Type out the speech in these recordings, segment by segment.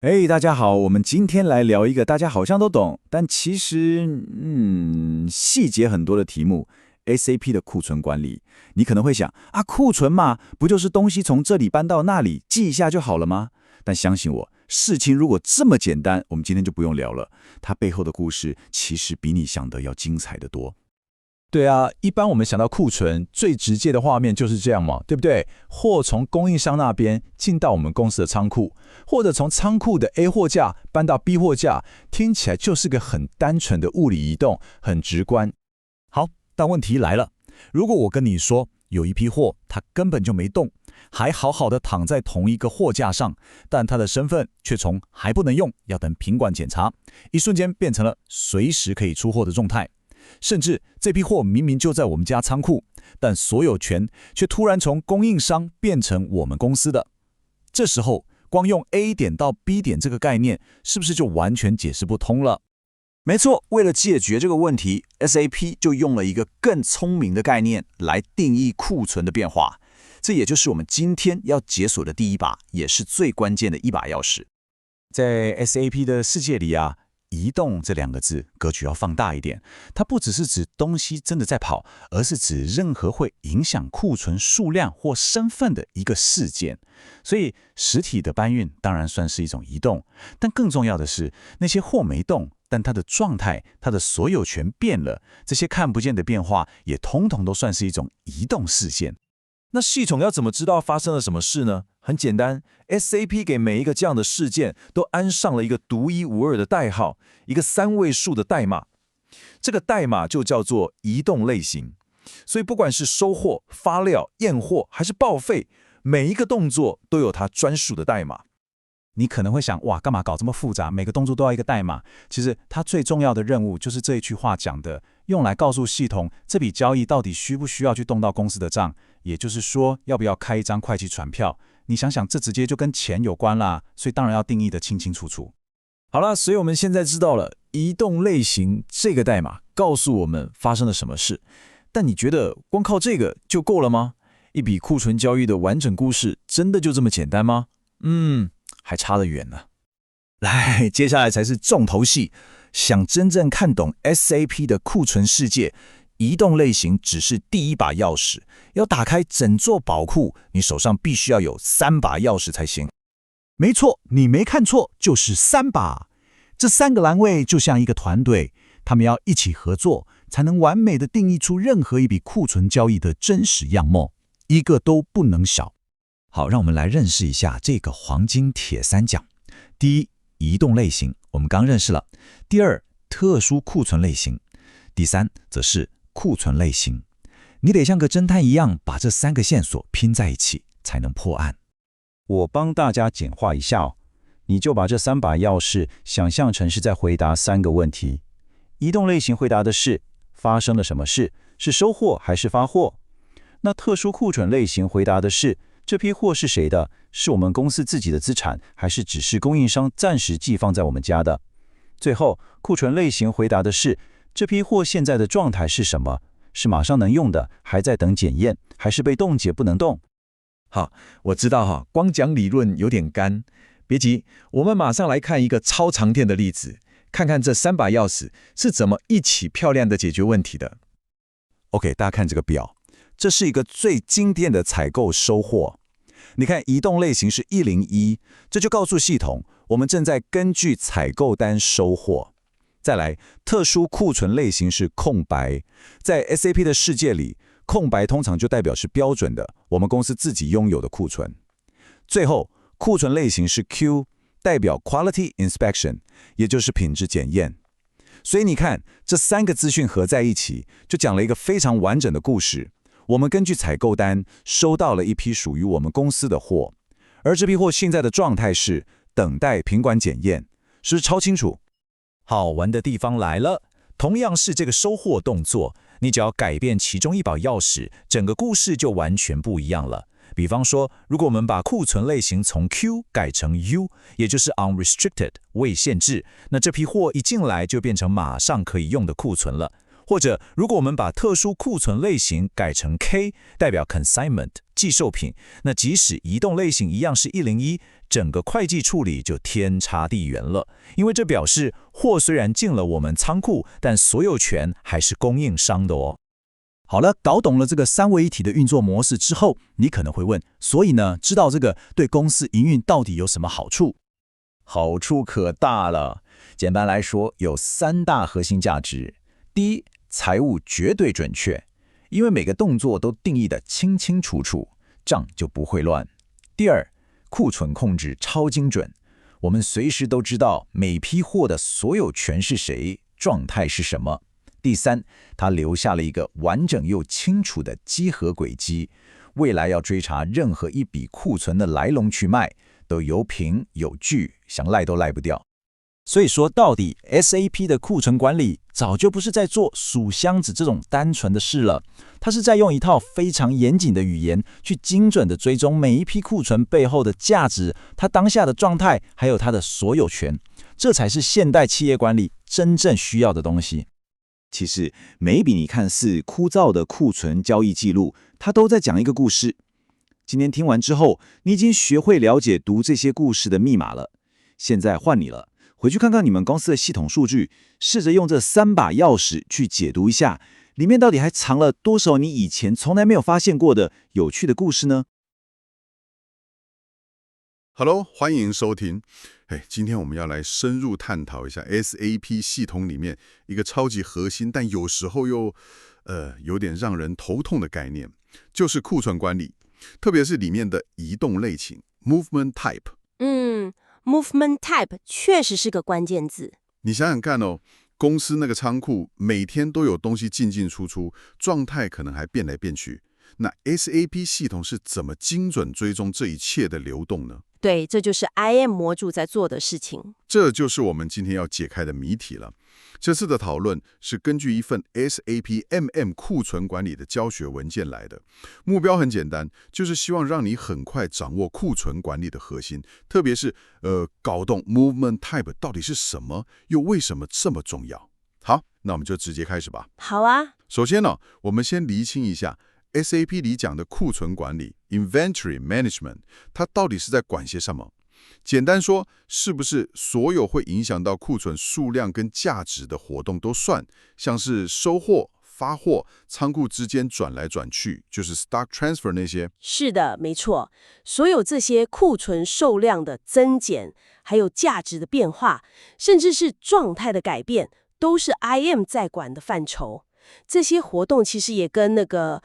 大家好，我们今天来聊一个大家好像都懂，但其实细节很多的题目 SAP 的库存管理。你可能会想啊，库存嘛，不就是东西从这里搬到那里，记一下就好了吗？但相信我，事情如果这么简单，我们今天就不用聊了。它背后的故事其实比你想的要精彩得多。对啊，一般我们想到库存，最直接的画面就是这样嘛，对不对？货从供应商那边进到我们公司的仓库，或者从仓库的 A 货架搬到 B 货架，听起来就是个很单纯的物理移动，很直观。好，但问题来了，如果我跟你说有一批货它根本就没动，还好好的躺在同一个货架上，但它的身份却从还不能用，要等品管检查，一瞬间变成了随时可以出货的状态。甚至这批货明明就在我们家仓库，但所有权却突然从供应商变成我们公司的。这时候，光用 A 点到 B 点这个概念，是不是就完全解释不通了？没错，为了解决这个问题 ，SAP 就用了一个更聪明的概念来定义库存的变化。这也就是我们今天要解锁的第一把，也是最关键的一把钥匙。在 SAP 的世界里啊，移动这两个字格局要放大一点，它不只是指东西真的在跑，而是指任何会影响库存数量或身份的一个事件。所以实体的搬运当然算是一种移动，但更重要的是那些货没动，但它的状态、它的所有权变了，这些看不见的变化也通通都算是一种移动事件。那系统要怎么知道发生了什么事呢？很简单 ，SAP 给每一个这样的事件都安上了一个独一无二的代号，一个3位数的代码。这个代码就叫做移动类型。所以不管是收货、发料、验货还是报废，每一个动作都有它专属的代码。你可能会想，哇，干嘛搞这么复杂？每个动作都要一个代码。其实它最重要的任务就是这一句话讲的，用来告诉系统这笔交易到底需不需要去动到公司的账，也就是说，要不要开一张会计传票。你想想，这直接就跟钱有关啦，所以当然要定义得清清楚楚。好了，所以我们现在知道了移动类型这个代码告诉我们发生了什么事。但你觉得光靠这个就够了吗？一笔库存交易的完整故事真的就这么简单吗？还差得远呢。来，接下来才是重头戏。想真正看懂 SAP 的库存世界，移动类型只是第一把钥匙。要打开整座宝库，你手上必须要有3把钥匙才行。没错，你没看错，就是3把。这3个栏位就像一个团队，他们要一起合作，才能完美的定义出任何一笔库存交易的真实样貌，一个都不能少。好，让我们来认识一下这个黄金铁三角。第一，移动类型，我们刚认识了。第二，特殊库存类型。第三，则是库存类型。你得像个侦探一样，把这3个线索拼在一起，才能破案。我帮大家简化一下哦，你就把这3把钥匙想象成是在回答3个问题。移动类型回答的是发生了什么事，是收货还是发货？那特殊库存类型回答的是这批货是谁的？是我们公司自己的资产，还是只是供应商暂时寄放在我们家的？最后，库存类型回答的是这批货现在的状态是什么？是马上能用的，还在等检验，还是被冻结不能动？好，我知道哈，光讲理论有点干，别急，我们马上来看一个超长篇的例子，看看这3把钥匙是怎么一起漂亮的解决问题的。OK， 大家看这个表，这是一个最经典的采购收货。你看，移动类型是101，这就告诉系统，我们正在根据采购单收货。再来，特殊库存类型是空白，在 SAP 的世界里，空白通常就代表是标准的，我们公司自己拥有的库存。最后，库存类型是 Q， 代表 Quality Inspection， 也就是品质检验。所以你看，这3个资讯合在一起，就讲了一个非常完整的故事。我们根据采购单收到了一批属于我们公司的货，而这批货现在的状态是等待品管检验，是不是超清楚？好玩的地方来了，同样是这个收货动作，你只要改变其中一把钥匙，整个故事就完全不一样了。比方说，如果我们把库存类型从 Q 改成 U， 也就是 unrestricted 未限制，那这批货一进来就变成马上可以用的库存了。或者，如果我们把特殊库存类型改成 K， 代表 consignment 寄售品，那即使移动类型一样是101，整个会计处理就天差地远了，因为这表示货虽然进了我们仓库，但所有权还是供应商的哦。好了，搞懂了这个三位一体的运作模式之后，你可能会问，所以呢，知道这个对公司营运到底有什么好处？好处可大了。简单来说，有3大核心价值。第一，财务绝对准确，因为每个动作都定义得清清楚楚，账就不会乱。第二，库存控制超精准，我们随时都知道每批货的所有权是谁，状态是什么。第三，它留下了一个完整又清楚的稽核轨迹，未来要追查任何一笔库存的来龙去脉，都有凭有据，想赖都赖不掉。所以说到底 SAP 的库存管理早就不是在做数箱子这种单纯的事了，它是在用一套非常严谨的语言去精准的追踪每一批库存背后的价值，它当下的状态，还有它的所有权，这才是现代企业管理真正需要的东西。其实每一笔你看似枯燥的库存交易记录，它都在讲一个故事。今天听完之后，你已经学会了解读这些故事的密码了。现在换你了，回去看看你们公司的系统数据，试着用这3把钥匙去解读一下，里面到底还藏了多少你以前从来没有发现过的有趣的故事呢？ Hello， 欢迎收听。今天我们要来深入探讨一下 SAP 系统里面一个超级核心，但有时候又有点让人头痛的概念，就是库存管理，特别是里面的移动类型 （Movement Type）。Movement Type 确实是个关键字。你想想看哦，公司那个仓库每天都有东西进进出出，状态可能还变来变去。那 SAP 系统是怎么精准追踪这一切的流动呢？对，这就是 IM 模组在做的事情。这就是我们今天要解开的谜题了。这次的讨论是根据一份 SAP MM 库存管理的教学文件来的，目标很简单，就是希望让你很快掌握库存管理的核心，特别是搞懂 Movement Type 到底是什么，又为什么这么重要。好，那我们就直接开始吧。好啊。首先呢，我们先厘清一下 SAP 里讲的库存管理 Inventory Management， 它到底是在管些什么？简单说，是不是所有会影响到库存数量跟价值的活动都算，像是收货、发货、仓库之间转来转去，就是 stock transfer 那些？是的，没错。所有这些库存数量的增减，还有价值的变化，甚至是状态的改变，都是 IM 在管的范畴。这些活动其实也跟那个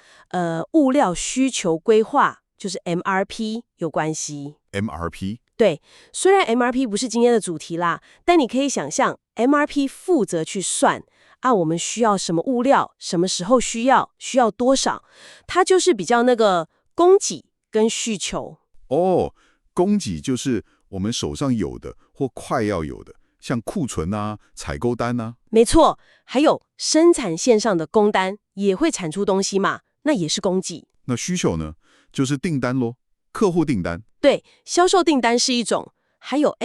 物料需求规划，就是 MRP 有关系。MRP？ 对，虽然 MRP 不是今天的主题啦，但你可以想象 MRP 负责去算我们需要什么物料，什么时候需要多少，它就是比较那个供给跟需求。哦，供给就是我们手上有的或快要有的，像库存啊、采购单啊。没错，还有生产线上的工单也会产出东西嘛，那也是供给。那需求呢，就是订单咯，客户订单。对，销售订单是一种，还有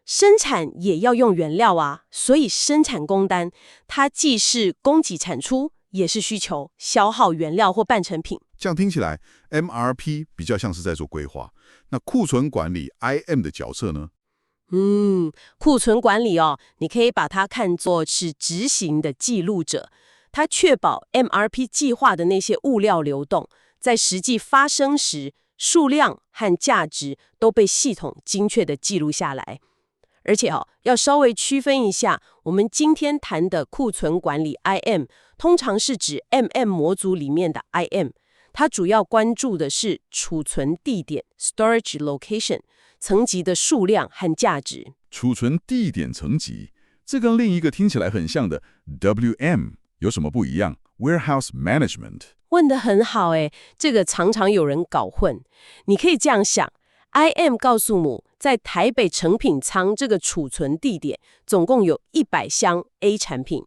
生产也要用原料啊，所以生产工单它既是供给产出，也是需求消耗原料或半成品。这样听起来 MRP 比较像是在做规划，那库存管理 IM 的角色呢？库存管理你可以把它看作是执行的记录者，它确保 MRP 计划的那些物料流动，在实际发生时，数量和价值都被系统精确地记录下来。而且要稍微区分一下，我们今天谈的库存管理 IM， 通常是指 MM 模组里面的 IM， 它主要关注的是储存地点 （storage location） 层级的数量和价值。储存地点层级，这跟另一个听起来很像的 WM 有什么不一样 ？Warehouse Management。问得很好这个常常有人搞混。你可以这样想 ，IM 告诉母，在台北成品仓这个储存地点，总共有100箱 A 产品。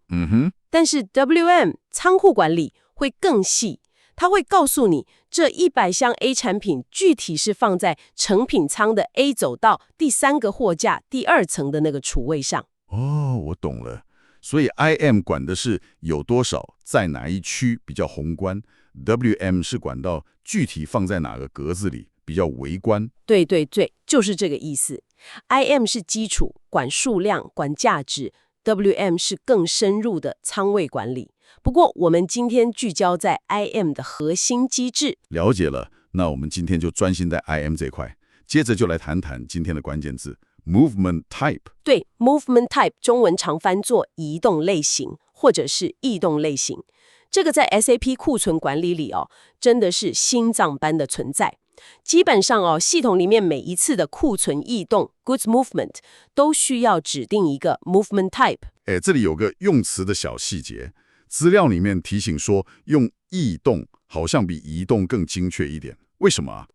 但是 WM 仓库管理会更细，它会告诉你这100箱 A 产品具体是放在成品仓的 A 走道第3个货架第2层的那个储位上。哦，我懂了。所以 IM 管的是有多少，在哪一区比较宏观 ，WM 是管到具体放在哪个格子里，比较微观。对对对，就是这个意思。IM 是基础，管数量、管价值；WM 是更深入的仓位管理。不过，我们今天聚焦在 IM 的核心机制。了解了，那我们今天就专心在 IM 这块，接着就来谈谈今天的关键字 Movement Type。对 ，Movement Type 中文常翻作移动类型，或者是异动类型。这个在 SAP 库存管理里真的是心脏般的存在。基本上系统里面每一次的库存异动 （goods movement） 都需要指定一个 movement type。这里有个用词的小细节，资料里面提醒说用异动好像比移动更精确一点，为什么啊？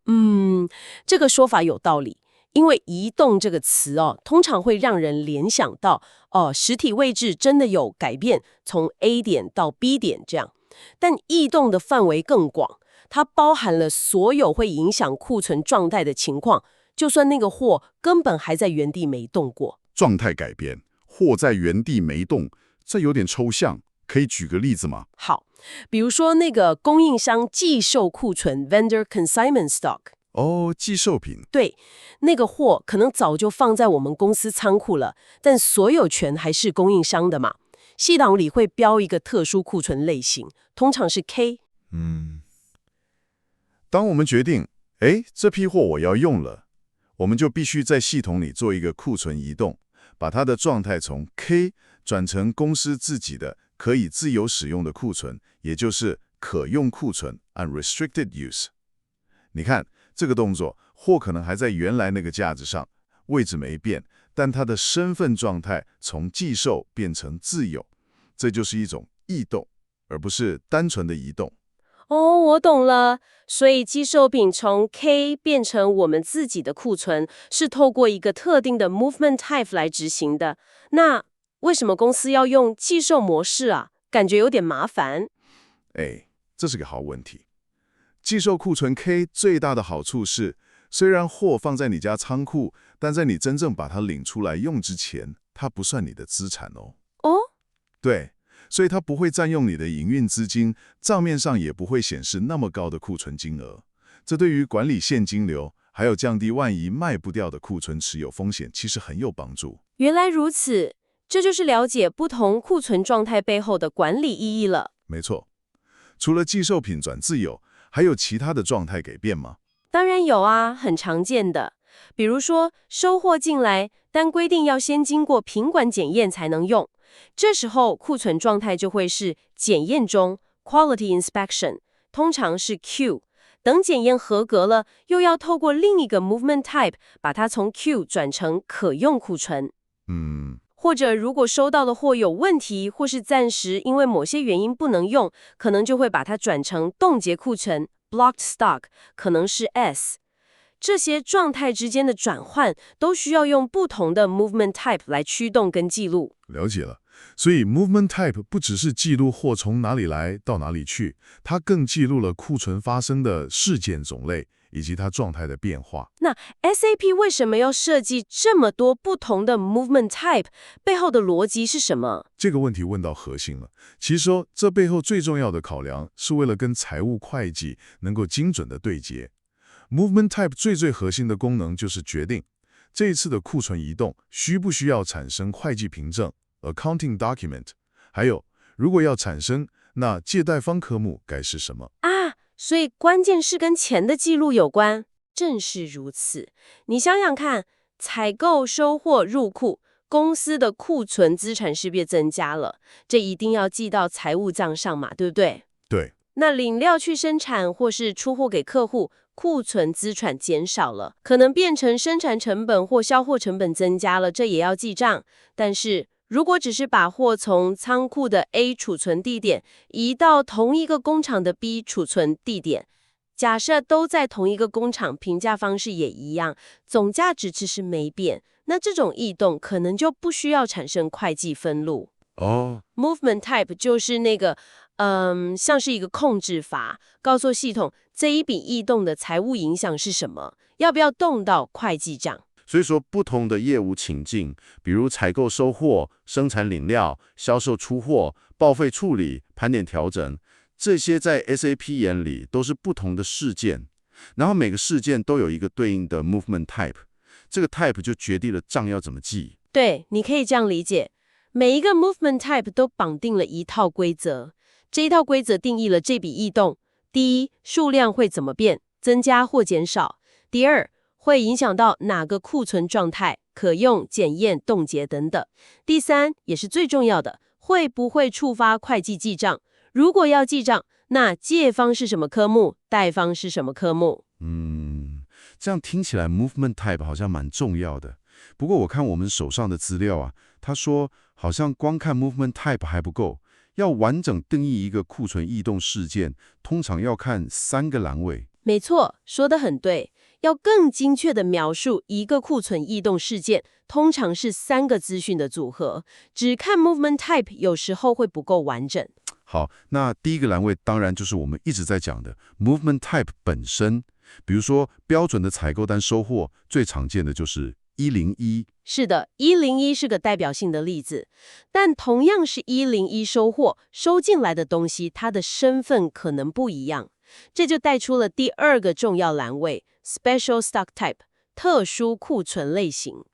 这个说法有道理，因为移动这个词通常会让人联想到实体位置真的有改变，从 A 点到 B 点这样。但异动的范围更广，它包含了所有会影响库存状态的情况，就算那个货根本还在原地没动过。状态改变，货在原地没动，这有点抽象，可以举个例子吗？好，比如说那个供应商寄售库存 （vendor consignment stock）。寄售品。对，那个货可能早就放在我们公司仓库了，但所有权还是供应商的嘛。系统里会标一个特殊库存类型，通常是 K。当我们决定，这批货我要用了，我们就必须在系统里做一个库存移动，把它的状态从 K 转成公司自己的可以自由使用的库存，也就是可用库存 （unrestricted use）。你看这个动作，货可能还在原来那个架子上，位置没变，但它的身份状态从寄售变成自有，这就是一种异动，而不是单纯的移动。我懂了。所以寄售品从 K 变成我们自己的库存，是透过一个特定的 movement type 来执行的。那为什么公司要用寄售模式啊？感觉有点麻烦。这是个好问题。寄售库存 K 最大的好处是，虽然货放在你家仓库，但在你真正把它领出来用之前，它不算你的资产哦。对，所以它不会占用你的营运资金，账面上也不会显示那么高的库存金额。这对于管理现金流，还有降低万一卖不掉的库存持有风险，其实很有帮助。原来如此，这就是了解不同库存状态背后的管理意义了。没错，除了寄售品转自有，还有其他的状态改变吗？当然有啊，很常见的。比如说收货进来，但规定要先经过品管检验才能用，这时候库存状态就会是检验中 （quality inspection）， 通常是 Q。等检验合格了，又要透过另一个 movement type 把它从 Q 转成可用库存。或者如果收到的货有问题，或是暂时因为某些原因不能用，可能就会把它转成冻结库存 （blocked stock）， 可能是 S。这些状态之间的转换都需要用不同的 movement type 来驱动跟记录。了解了，所以 movement type 不只是记录货从哪里来到哪里去，它更记录了库存发生的事件种类以及它状态的变化。那 SAP 为什么要设计这么多不同的 movement type？ 背后的逻辑是什么？这个问题问到核心了。其实这背后最重要的考量是为了跟财务会计能够精准的对接。Movement type 最核心的功能就是决定这一次的库存移动需不需要产生会计凭证 （accounting document）， 还有如果要产生，那借贷方科目该是什么啊？所以关键是跟钱的记录有关。正是如此，你想想看，采购、收货、入库，公司的库存资产是不是增加了？这一定要记到财务账上嘛，对不对？对。那领料去生产或是出货给客户，库存资产减少了，可能变成生产成本或销货成本增加了，这也要记账。但是如果只是把货从仓库的 A 储存地点移到同一个工厂的 B 储存地点，假设都在同一个工厂，评价方式也一样，总价值其实没变，那这种异动可能就不需要产生会计分录。Movement type 就是那个像是一个控制阀，告诉系统这一笔异动的财务影响是什么，要不要动到会计账。所以说，不同的业务情境，比如采购收货、生产领料、销售出货、报废处理、盘点调整，这些在 SAP 眼里都是不同的事件。然后每个事件都有一个对应的 movement type， 这个 type 就决定了账要怎么记。对，你可以这样理解，每一个 movement type 都绑定了一套规则，这一套规则定义了这笔异动。第一，数量会怎么变，增加或减少；第二，会影响到哪个库存状态，可用、检验、冻结等等；第三，也是最重要的，会不会触发会计记账？如果要记账，那借方是什么科目，贷方是什么科目？这样听起来 movement type 好像蛮重要的。不过我看我们手上的资料啊，他说好像光看 movement type 还不够，要完整定义一个库存异动事件，通常要看3个栏位。没错，说得很对。要更精确地描述一个库存异动事件，通常是3个资讯的组合。只看 movement type 有时候会不够完整。好，那第一个栏位当然就是我们一直在讲的 movement type 本身。比如说标准的采购单收货，最常见的就是101。是的，101是个代表性的例子。但同样是101收货，收进来的东西，它的身份可能不一样。这就带出了第2个重要栏位 Special Stock Type 特殊库存类型。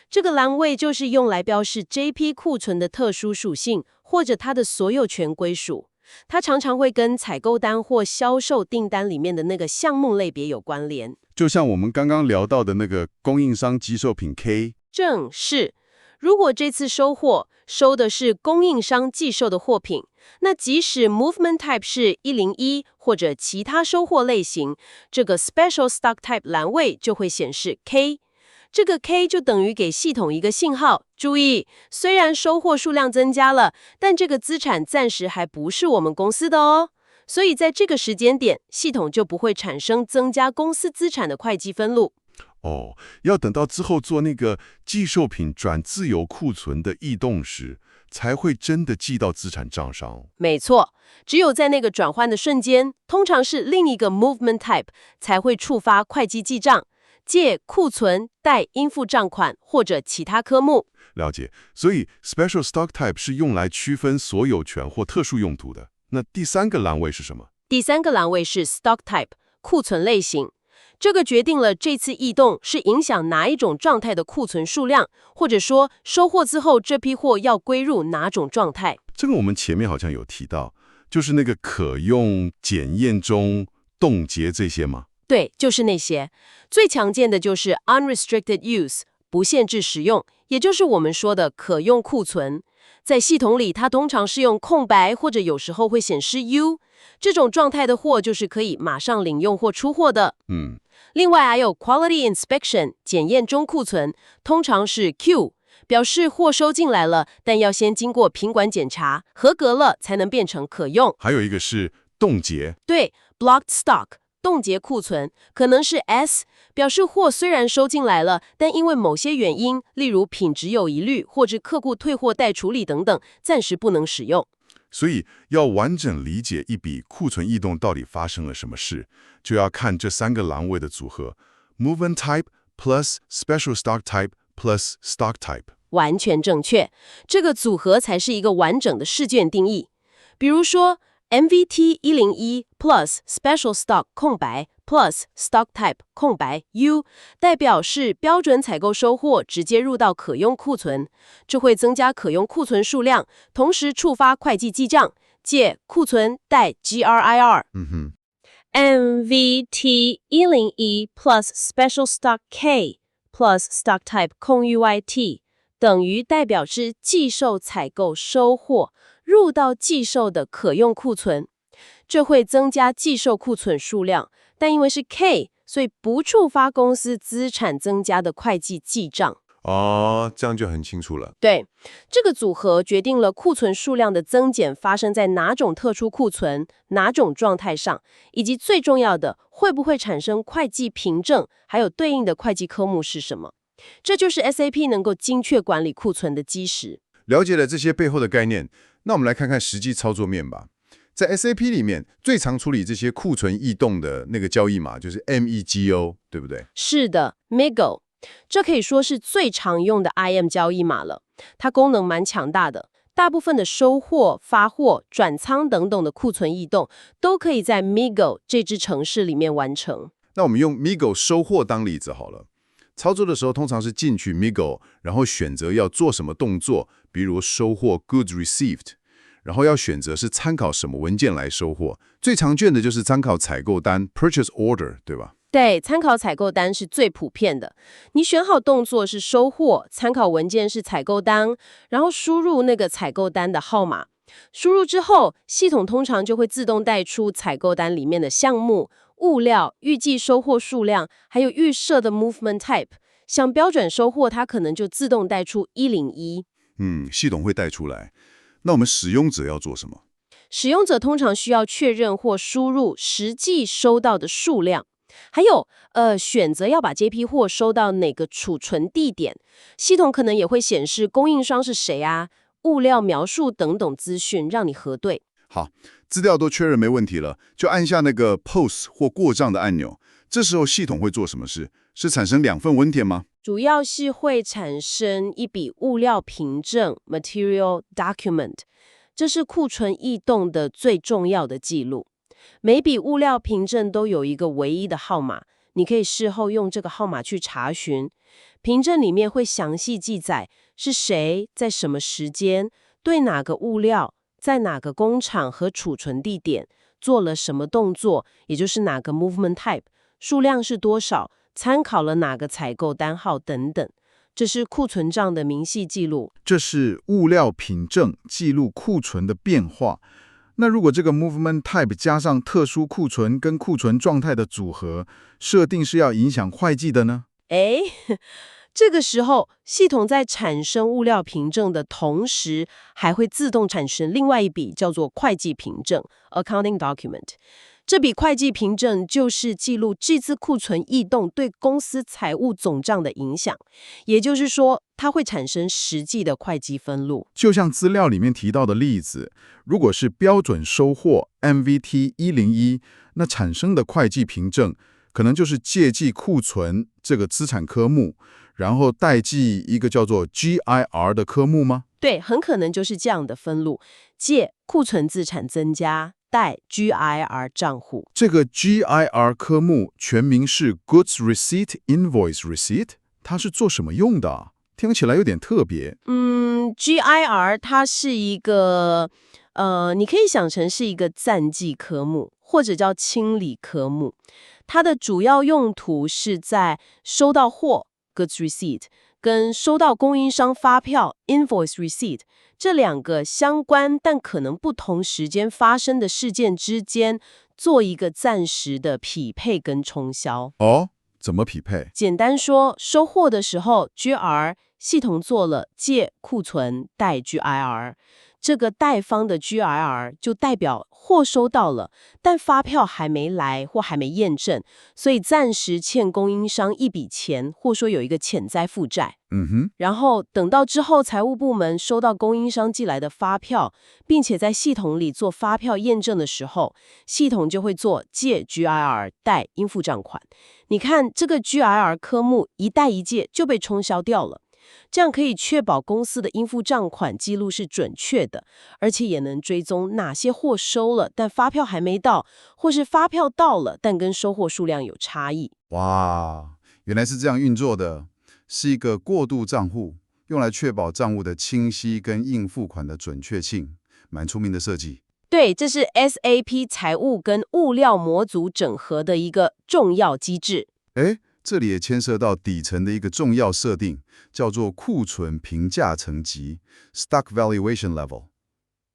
这个栏位就是用来标示这批库存的特殊属性，或者它的所有权归属。它常常会跟采购单或销售订单里面的那个项目类别有关联。就像我们刚刚聊到的那个供应商寄售品 K。正是。如果这次收货收的是供应商寄售的货品，那即使 movement type 是101或者其他收货类型，这个 special stock type 栏位就会显示 K。这个 K 就等于给系统一个信号，注意，虽然收货数量增加了，但这个资产暂时还不是我们公司的哦。所以在这个时间点，系统就不会产生增加公司资产的会计分录。哦，要等到之后做那个寄售品转自由库存的异动时，才会真的记到资产账上。没错，只有在那个转换的瞬间，通常是另一个 movement type 才会触发会计记账，借库存、贷应付账款或者其他科目。了解，所以 Special Stock Type 是用来区分所有权或特殊用途的。那第3个栏位是什么？第3个栏位是 Stock Type 库存类型。这个决定了这次异动是影响哪一种状态的库存数量，或者说收货之后这批货要归入哪种状态。这个我们前面好像有提到，就是那个可用、检验中、冻结这些吗？对，就是那些。最常见的就是 unrestricted use 不限制使用，也就是我们说的可用库存。在系统里，它通常是用空白或者有时候会显示 U。这种状态的货就是可以马上领用或出货的。另外还有 quality inspection 检验中库存，通常是 Q， 表示货收进来了，但要先经过品管检查，合格了才能变成可用。还有一个是冻结。对 blocked stock 冻结库存，可能是 S， 表示货虽然收进来了，但因为某些原因，例如品质有疑虑或者客户退货待处理等等，暂时不能使用。所以要完整理解一笔库存异动到底发生了什么事，就要看这3个栏位的组合 ：Movement Type plus Special Stock Type plus Stock Type。完全正确，这个组合才是一个完整的试卷定义。比如说 MVT 101 plus Special Stock 空白 plus Stock Type 空白 U， 代表是标准采购收货直接入到可用库存，这会增加可用库存数量，同时触发会计记账，借库存贷 GRIR。MVT 101 plus Special Stock K plus Stock Type 空 UIT 等于代表是寄售采购收货入到寄售的可用库存，这会增加寄售库存数量，但因为是 K， 所以不触发公司资产增加的会计记账。哦，这样就很清楚了。对，这个组合决定了库存数量的增减发生在哪种特殊库存、哪种状态上，以及最重要的，会不会产生会计凭证，还有对应的会计科目是什么。这就是 SAP 能够精确管理库存的基石。了解了这些背后的概念，那我们来看看实际操作面吧。在 SAP 里面，最常处理这些库存异动的那个交易码就是 MIGO， 对不对？是的 ，MIGO， 这可以说是最常用的 IM 交易码了。它功能蛮强大的，大部分的收货、发货、转仓等等的库存异动，都可以在 MIGO 这支程式里面完成。那我们用 MIGO 收货当例子好了。操作的时候通常是进去 MIGO， 然后选择要做什么动作，比如收货 Goods Received， 然后要选择是参考什么文件来收货。最常见的就是参考采购单 Purchase Order， 对吧？对，参考采购单是最普遍的。你选好动作是收货，参考文件是采购单，然后输入那个采购单的号码。输入之后，系统通常就会自动带出采购单里面的项目、物料、预计收货数量，还有预设的 movement type。像标准收货，它可能就自动带出101。系统会带出来。那我们使用者要做什么？使用者通常需要确认或输入实际收到的数量。还有，选择要把这批货收到哪个储存地点，系统可能也会显示供应商是谁啊、物料描述等等资讯，让你核对。好，资料都确认没问题了，就按下那个 POS 或过账的按钮。这时候系统会做什么事？是产生2份文件吗？主要是会产生一笔物料凭证 （Material Document），这是库存异动的最重要的记录。每笔物料凭证都有一个唯一的号码，你可以事后用这个号码去查询。凭证里面会详细记载是谁在什么时间对哪个物料在哪个工厂和储存地点做了什么动作，也就是哪个 movement type， 数量是多少，参考了哪个采购单号等等。这是库存账的明细记录。这是物料凭证记录库存的变化。那如果这个 movement type 加上特殊库存跟库存状态的组合，设定是要影响会计的呢？这个时候，系统在产生物料凭证的同时，还会自动产生另外一笔叫做会计凭证 （accounting document）。这笔会计凭证就是记录这次库存异动对公司财务总账的影响，也就是说，它会产生实际的会计分录。就像资料里面提到的例子，如果是标准收货 MVT 101，那产生的会计凭证可能就是借记库存这个资产科目，然后代记一个叫做 GIR 的科目吗？对，很可能就是这样的分录，借库存资产增加，代 GIR 账户。这个 GIR 科目全名是 Goods Receipt Invoice Receipt， 它是做什么用的啊？听起来有点特别。GIR 它是一个，你可以想成是一个暂记科目，或者叫清理科目。它的主要用途是在收到货 Goods Receipt 跟收到供应商发票 Invoice Receipt 这2个相关但可能不同时间发生的事件之间做一个暂时的匹配跟冲销。怎么匹配？简单说，收货的时候 GR 系统做了借库存代 GIR， 这个代方的 GIR 就代表货收到了，但发票还没来或还没验证，所以暂时欠供应商一笔钱，或说有一个潜在负债。然后等到之后财务部门收到供应商寄来的发票，并且在系统里做发票验证的时候，系统就会做借 GIR 代应付账款。你看这个 GIR 科目一代一借就被冲销掉了，这样可以确保公司的应付账款记录是准确的，而且也能追踪哪些货收了但发票还没到，或是发票到了但跟收货数量有差异。哇，原来是这样运作的，是一个过渡账户，用来确保账务的清晰跟应付款的准确性，蛮聪明的设计。对，这是 SAP 财务跟物料模组整合的一个重要机制。这里也牵涉到底层的一个重要设定，叫做库存评价层级 （Stock Valuation Level）。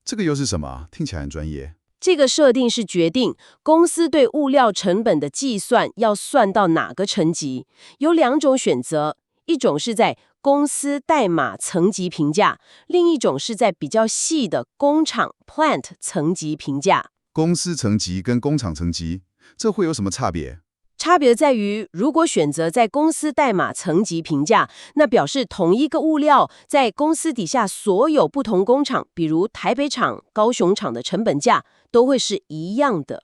这个又是什么？听起来很专业。这个设定是决定公司对物料成本的计算要算到哪个层级，有2种选择，一种是在公司代码层级评价，另一种是在比较细的工厂 plant 层级评价。公司层级跟工厂层级，这会有什么差别？差别在于，如果选择在公司代码层级评价，那表示同一个物料在公司底下所有不同工厂，比如台北厂、高雄厂的成本价都会是一样的。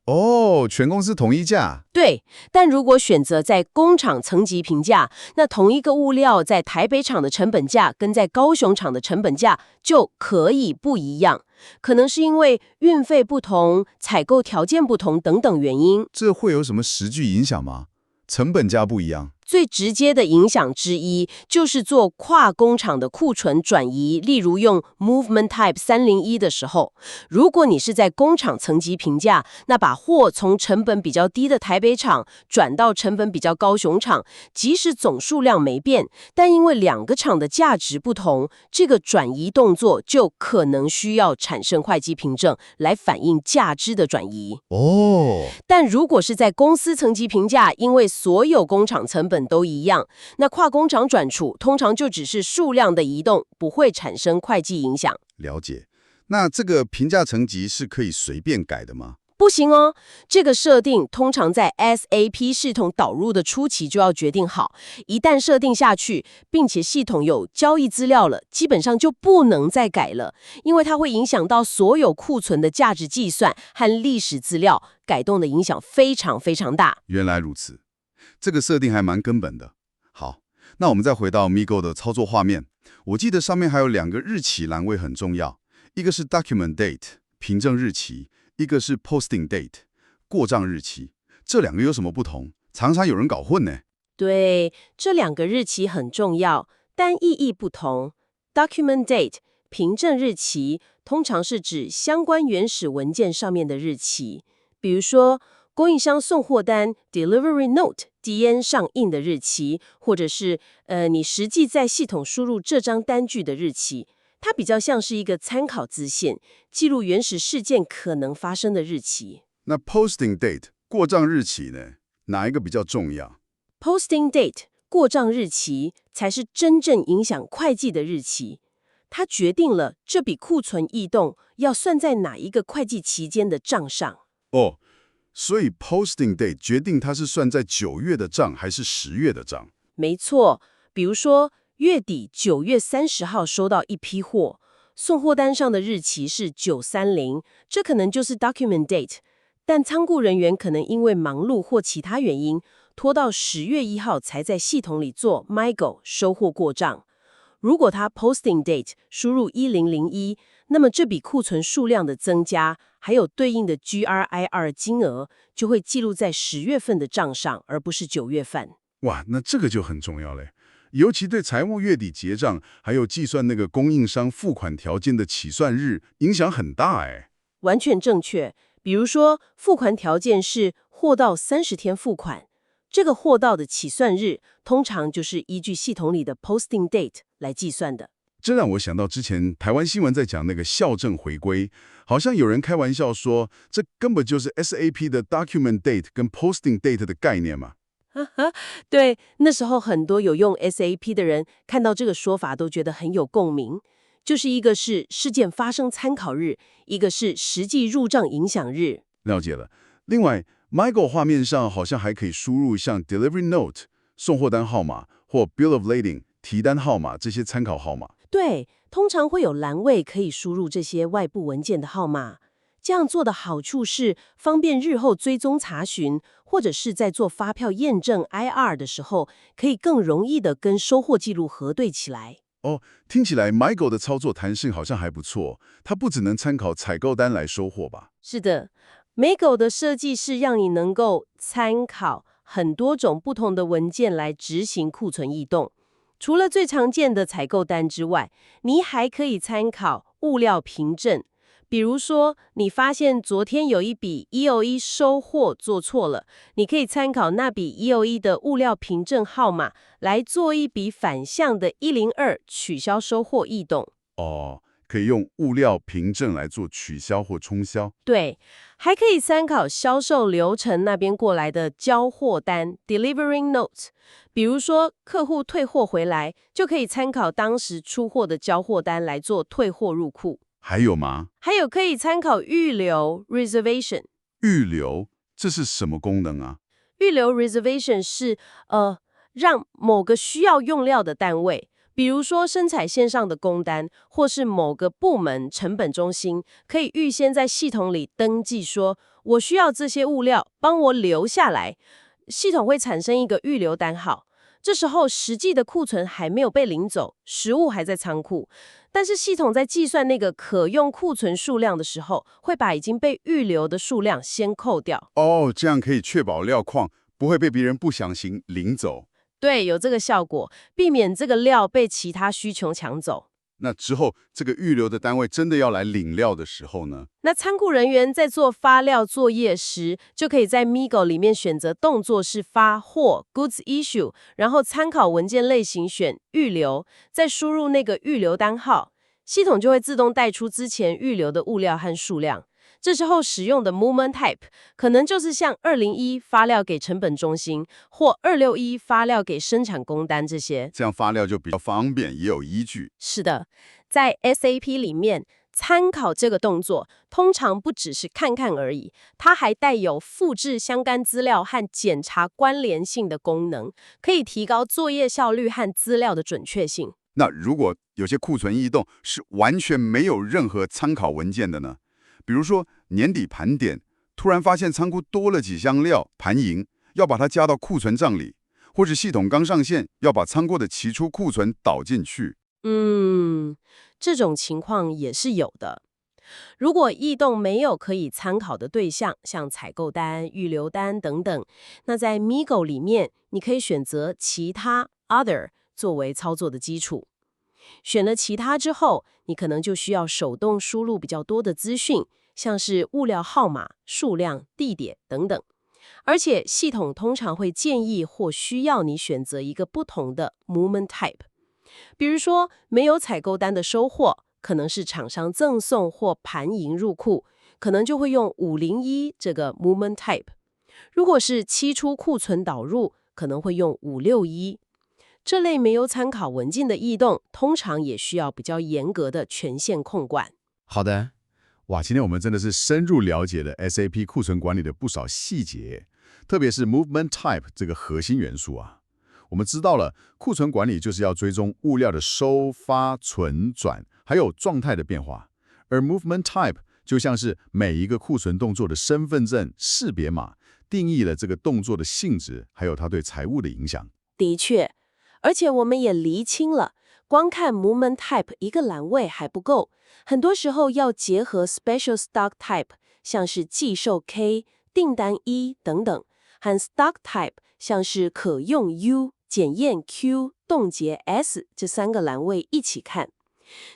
全公司统一价。对，但如果选择在工厂层级评价，那同一个物料在台北厂的成本价跟在高雄厂的成本价就可以不一样，可能是因为运费不同、采购条件不同等等原因。这会有什么实际影响吗？成本价不一样。最直接的影响之一就是做跨工厂的库存转移，例如用 Movement Type 301的时候，如果你是在工厂层级评价，那把货从成本比较低的台北厂转到成本比较高雄厂，即使总数量没变，但因为两个厂的价值不同，这个转移动作就可能需要产生会计凭证来反映价值的转移。但如果是在公司层级评价，因为所有工厂成本都一样，那跨工厂转储通常就只是数量的移动，不会产生会计影响。了解。那这个评价层级是可以随便改的吗？不行哦，这个设定通常在 SAP 系统导入的初期就要决定好，一旦设定下去，并且系统有交易资料了，基本上就不能再改了，因为它会影响到所有库存的价值计算和历史资料，改动的影响非常非常大。原来如此，这个设定还蛮根本的。好，那我们再回到 MIGO 的操作画面，我记得上面还有2个日期栏位很重要，一个是 Document Date 凭证日期，一个是 Posting Date 过账日期，这2个有什么不同？常常有人搞混呢。对，这2个日期很重要，但意义不同。Document Date 凭证日期通常是指相关原始文件上面的日期，比如说供应商送货单 Delivery Note DN 上印的日期，或者是你实际在系统输入这张单据的日期。它比较像是一个参考资讯，记录原始事件可能发生的日期。那 Posting Date 过账日期呢？哪一个比较重要？ Posting Date 过账日期才是真正影响会计的日期，它决定了这笔库存异动要算在哪一个会计期间的账上。哦，所以 Posting Date 决定它是算在9月的账还是10月的账。没错，比如说月底9月30号收到一批货，送货单上的日期是930，这可能就是 Document Date， 但仓库人员可能因为忙碌或其他原因，拖到10月1号才在系统里做 MIGO 收货过账。如果他 Posting Date 输入1001，那么这笔库存数量的增加，还有对应的 GRIR 金额，就会记录在10月份的账上，而不是9月份。哇，那这个就很重要嘞。尤其对财务月底结账，还有计算那个供应商付款条件的起算日，影响很大哎。完全正确。比如说，付款条件是货到30天付款，这个货到的起算日，通常就是依据系统里的 Posting Date 来计算的。这让我想到之前台湾新闻在讲那个校正回归，好像有人开玩笑说，这根本就是 SAP 的 Document Date 跟 Posting Date 的概念嘛。对，那时候很多有用 SAP 的人看到这个说法都觉得很有共鸣，就是一个是事件发生参考日，一个是实际入账影响日。了解了。另外 MIGO 画面上好像还可以输入像 Delivery Note 送货单号码或 Bill of Lading 提单号码这些参考号码。对，通常会有栏位可以输入这些外部文件的号码。这样做的好处是方便日后追踪查询，或者是在做发票验证 IR 的时候，可以更容易的跟收货记录核对起来。哦，听起来 MIGO 的操作弹性好像还不错，它不只能参考采购单来收货吧？是的，MIGO 的设计是让你能够参考很多种不同的文件来执行库存异动。除了最常见的采购单之外，你还可以参考物料凭证。比如说，你发现昨天有一笔 EOE 收货做错了，你可以参考那笔 EOE 的物料凭证号码来做一笔反向的102取消收货异动。哦，可以用物料凭证来做取消或冲销。对，还可以参考销售流程那边过来的交货单 Delivering Note。比如说，客户退货回来，就可以参考当时出货的交货单来做退货入库。还有吗？还有可以参考预留 Reservation。预留，这是什么功能啊？预留 Reservation 是让某个需要用料的单位，比如说生产线上的工单，或是某个部门成本中心，可以预先在系统里登记说，我需要这些物料，帮我留下来。系统会产生一个预留单号，这时候实际的库存还没有被领走，实物还在仓库，但是系统在计算那个可用库存数量的时候，会把已经被预留的数量先扣掉。哦，这样可以确保料况不会被别人不小心领走。对，有这个效果，避免这个料被其他需求抢走。那之后，这个预留的单位真的要来领料的时候呢？那仓库人员在做发料作业时，就可以在 MIGO 里面选择动作是发货 （Goods Issue），然后参考文件类型选预留，再输入那个预留单号，系统就会自动带出之前预留的物料和数量。这时候使用的 Movement Type 可能就是像201发料给成本中心，或261发料给生产工单这些。这样发料就比较方便，也有依据。是的，在 SAP 里面，参考这个动作通常不只是看看而已，它还带有复制相干资料和检查关联性的功能，可以提高作业效率和资料的准确性。那如果有些库存异动是完全没有任何参考文件的呢？比如说年底盘点，突然发现仓库多了几箱料盘盈，要把它加到库存账里，或者系统刚上线要把仓库的期初库存导进去。这种情况也是有的。如果异动没有可以参考的对象，像采购单、预留单等等，那在 MIGO 里面，你可以选择其他 Other 作为操作的基础。选了其他之后，你可能就需要手动输入比较多的资讯，像是物料号码、数量、地点等等。而且系统通常会建议或需要你选择一个不同的 Movement Type。比如说，没有采购单的收货，可能是厂商赠送或盘盈入库，可能就会用501这个 Movement Type。如果是期初库存导入，可能会用561。这类没有参考文件的异动，通常也需要比较严格的权限控管。好的，哇，今天我们真的是深入了解了 SAP 库存管理的不少细节，特别是 Movement Type 这个核心元素啊。我们知道了，库存管理就是要追踪物料的收、发、存、转，还有状态的变化。而 Movement Type 就像是每一个库存动作的身份证识别码，定义了这个动作的性质，还有它对财务的影响。的确，而且我们也厘清了，光看 Movement Type 一个栏位还不够，很多时候要结合 Special Stock Type， 像是寄售 K、订单 E 等等，和 Stock Type， 像是可用 U、检验 Q、冻结 S 这3个栏位一起看。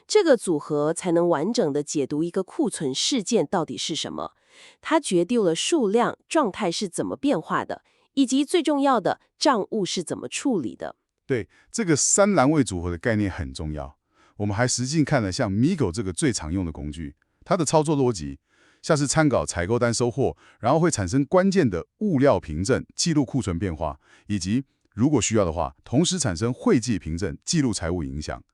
这个组合才能完整的解读一个库存事件到底是什么，它决定了数量、状态是怎么变化的，以及最重要的账务是怎么处理的。对，这个3栏位组合的概念很重要。我们还实际看了像 MIGO 这个最常用的工具，它的操作逻辑像是参考采购单收货，然后会产生关键的物料凭证，记录库存变化，以及如果需要的话，同时产生会计凭证，记录财务影响。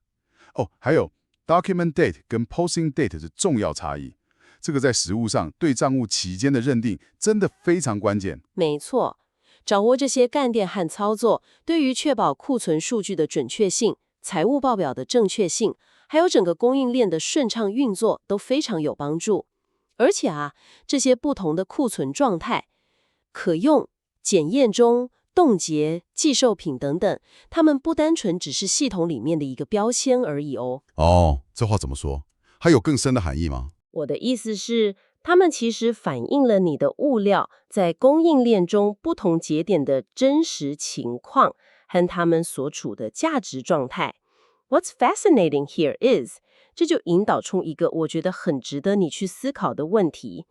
还有 document date 跟 posting date 的重要差异，这个在实务上对账务期间的认定真的非常关键。没错，掌握这些概念和操作，对于确保库存数据的准确性、财务报表的正确性，还有整个供应链的顺畅运作都非常有帮助。而且这些不同的库存状态，可用、检验中、冻结、寄售品等等，它们不单纯只是系统里面的一个标签而已哦。这话怎么说？还有更深的含义吗？我的意思是，它们其实反映了你的物料在供应链中不同节点的真实情况和它们所处的价值状态。What's fascinating here is， 这就引导出一个我觉得很值得你去思考的问题。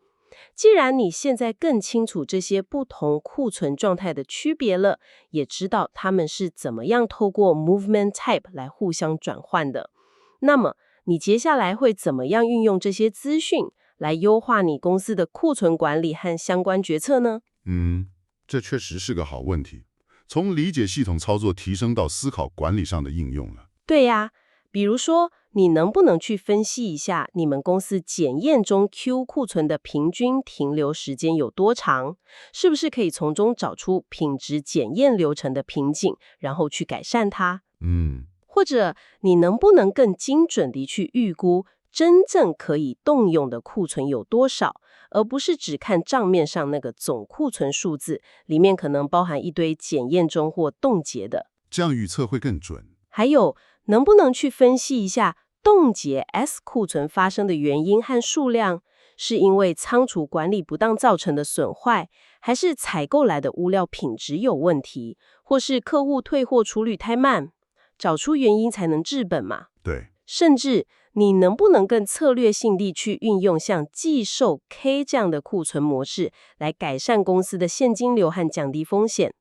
既然你现在更清楚这些不同库存状态的区别了，也知道它们是怎么样透过 Movement Type 来互相转换的，那么你接下来会怎么样运用这些资讯来优化你公司的库存管理和相关决策呢？这确实是个好问题，从理解系统操作提升到思考管理上的应用了。对呀，比如说你能不能去分析一下你们公司检验中 Q 库存的平均停留时间有多长？是不是可以从中找出品质检验流程的瓶颈，然后去改善它？或者你能不能更精准地去预估真正可以动用的库存有多少，而不是只看账面上那个总库存数字，里面可能包含一堆检验中或冻结的，这样预测会更准。还有能不能去分析一下冻结 S 库存发生的原因和数量，是因为仓储管理不当造成的损坏，还是采购来的物料品质有问题，或是客户退货处理太慢？找出原因才能治本嘛。对，甚至你能不能更策略性地去运用像寄售 K 这样的库存模式，来改善公司的现金流和降低风险？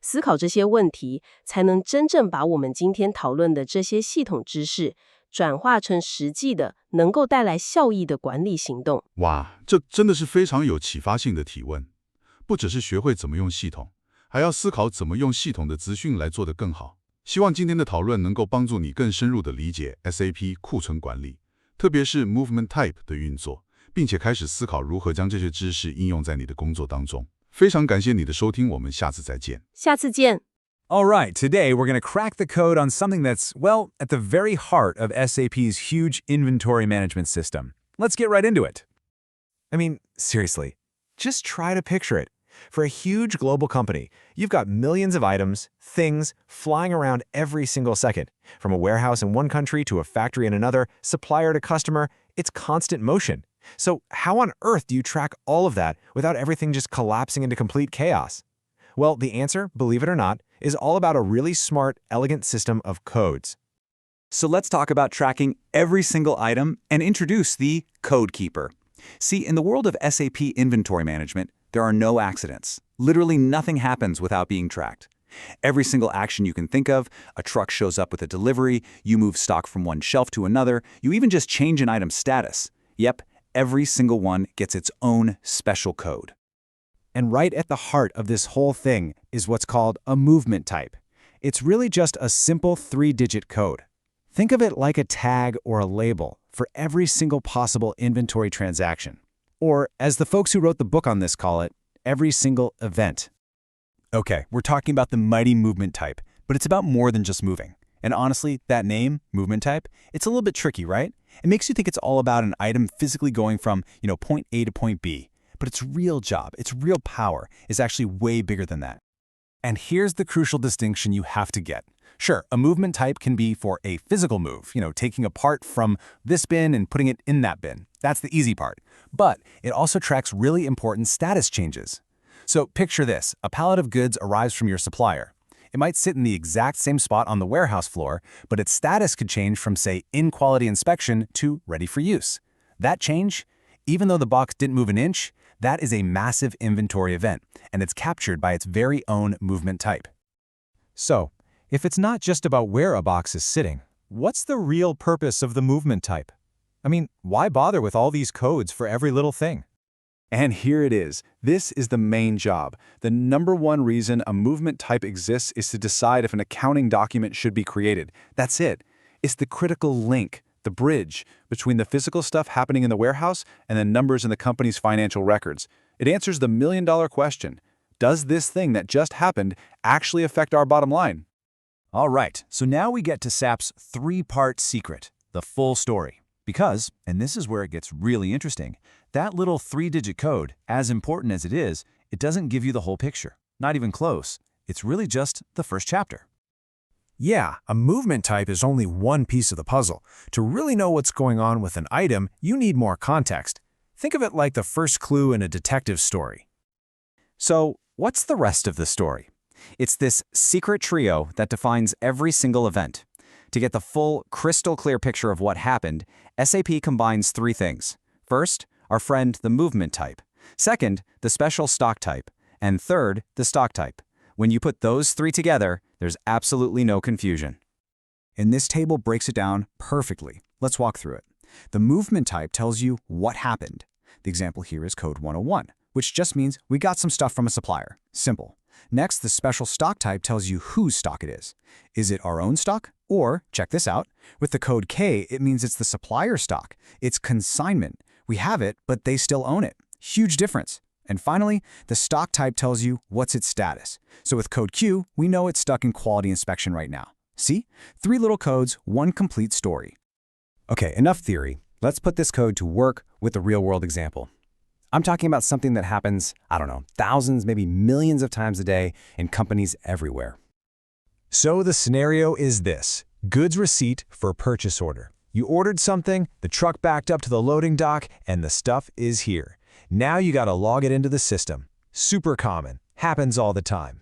思考这些问题，才能真正把我们今天讨论的这些系统知识，转化成实际的、能够带来效益的管理行动。哇，这真的是非常有启发性的提问。不只是学会怎么用系统，还要思考怎么用系统的资讯来做得更好。希望今天的讨论能够帮助你更深入地理解 SAP 库存管理，特别是 Movement Type 的运作，并且开始思考如何将这些知识应用在你的工作当中。非常感谢你的收听，我们下次再见。下次见。All right, today we're going to crack the code on something that's, well, at the very heart of SAP's huge inventory management system. Let's get right into it. I mean, seriously, just try to picture it. For a huge global company, you've got millions of items, things, flying around every single second. From a warehouse in one country to a factory in another, supplier to customer, it's constant motion. So how on earth do you track all of that without everything just collapsing into complete chaos? Well, the answer, believe it or not, is all about a really smart, elegant system of codes. So let's talk about tracking every single item and introduce the Code Keeper. See, in the world of SAP inventory management, there are no accidents. Literally nothing happens without being tracked. Every single action you can think of, a truck shows up with a delivery, you move stock from one shelf to another, you even just change an item's status. Yep, every single one gets its own special code. And right at the heart of this whole thing is what's called a movement type. It's really just a simple 3-digit code. Think of it like a tag or a label for every single possible inventory transaction. Or, as the folks who wrote the book on this call it, every single event. Okay, we're talking about the mighty movement type, but it's about more than just moving. And honestly, that name, movement type, it's a little bit tricky, right? It makes you think it's all about an item physically going from, point A to point B. But its real job, its real power, is actually way bigger than that. And here's the crucial distinction you have to get. Sure, a movement type can be for a physical move, taking a part from this bin and putting it in that bin. That's the easy part. But it also tracks really important status changes. So picture this, a pallet of goods arrives from your supplier. It might sit in the exact same spot on the warehouse floor, but its status could change from, say, in quality inspection to ready for use. That change, even though the box didn't move an inch, that is a massive inventory event, and it's captured by its very own movement type. So, if it's not just about where a box is sitting, what's the real purpose of the movement type? I mean, why bother with all these codes for every little thing? And here it is. This is the main job. The number one reason a movement type exists is to decide if an accounting document should be created. That's it. It's the critical link, the bridge, between the physical stuff happening in the warehouse and the numbers in the company's financial records. It answers the million-dollar question. Does this thing that just happened actually affect our bottom line? All right, so now we get to SAP's 3-part secret, the full story. Because, and this is where it gets really interesting, that little 3-digit code, as important as it is, it doesn't give you the whole picture. Not even close. It's really just the first chapter. Yeah, a movement type is only one piece of the puzzle. To really know what's going on with an item, you need more context. Think of it like the first clue in a detective story. So, what's the rest of the story? It's this secret trio that defines every single event. To get the full, crystal-clear picture of what happened, SAP combines 3 things. First, our friend, the movement type. Second, the special stock type. And third, the stock type. When you put those 3 together, there's absolutely no confusion. And this table breaks it down perfectly. Let's walk through it. The movement type tells you what happened. The example here is code 101, which just means we got some stuff from a supplier. Simple. Next, the special stock type tells you whose stock it is. Is it our own stock? Or, check this out, with the code K, it means it's the supplier stock. It's consignment. We have it, but they still own it. Huge difference. And finally, the stock type tells you what's its status. So with code Q, we know it's stuck in quality inspection right now. See? 3 little codes, 1 complete story. Okay, enough theory. Let's put this code to work with a real-world example. I'm talking about something that happens, I don't know, thousands, maybe millions of times a day in companies everywhere. So the scenario is this. Goods receipt for purchase order. You ordered something, the truck backed up to the loading dock, and the stuff is here. Now you gotta log it into the system. Super common. Happens all the time.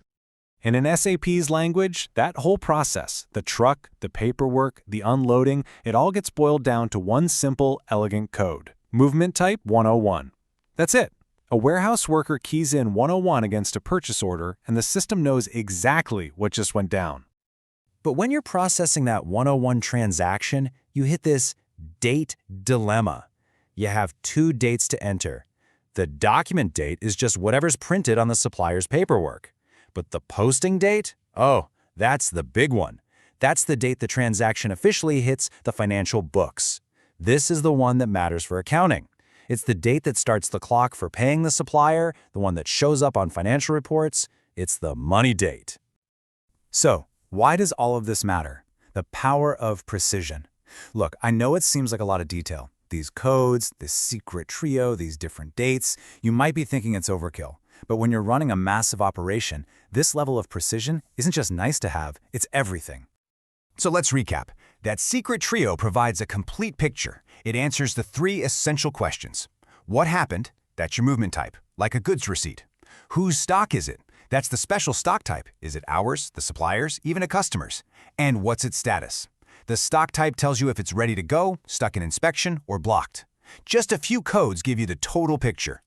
And in SAP's language, that whole process, the truck, the paperwork, the unloading, it all gets boiled down to one simple, elegant code. Movement type 101. That's it. A warehouse worker keys in 101 against a purchase order, and the system knows exactly what just went down. But when you're processing that 101 transaction, you hit this date dilemma. You have two dates to enter. The document date is just whatever's printed on the supplier's paperwork. But the posting date? Oh, that's the big one. That's the date the transaction officially hits the financial books. This is the one that matters for accounting. It's the date that starts the clock for paying the supplier, the one that shows up on financial reports. It's the money date. So, why does all of this matter? The power of precision. Look, I know it seems like a lot of detail. These codes, this secret trio, these different dates, you might be thinking it's overkill. But when you're running a massive operation, this level of precision isn't just nice to have, it's everything. So let's recap. That secret trio provides a complete picture. It answers the three essential questions. What happened? That's your movement type, like a goods receipt. Whose stock is it? That's the special stock type. Is it ours, the supplier's, even a customer's? And what's its status? The stock type tells you if it's ready to go, stuck in inspection, or blocked. Just a few codes give you the total picture.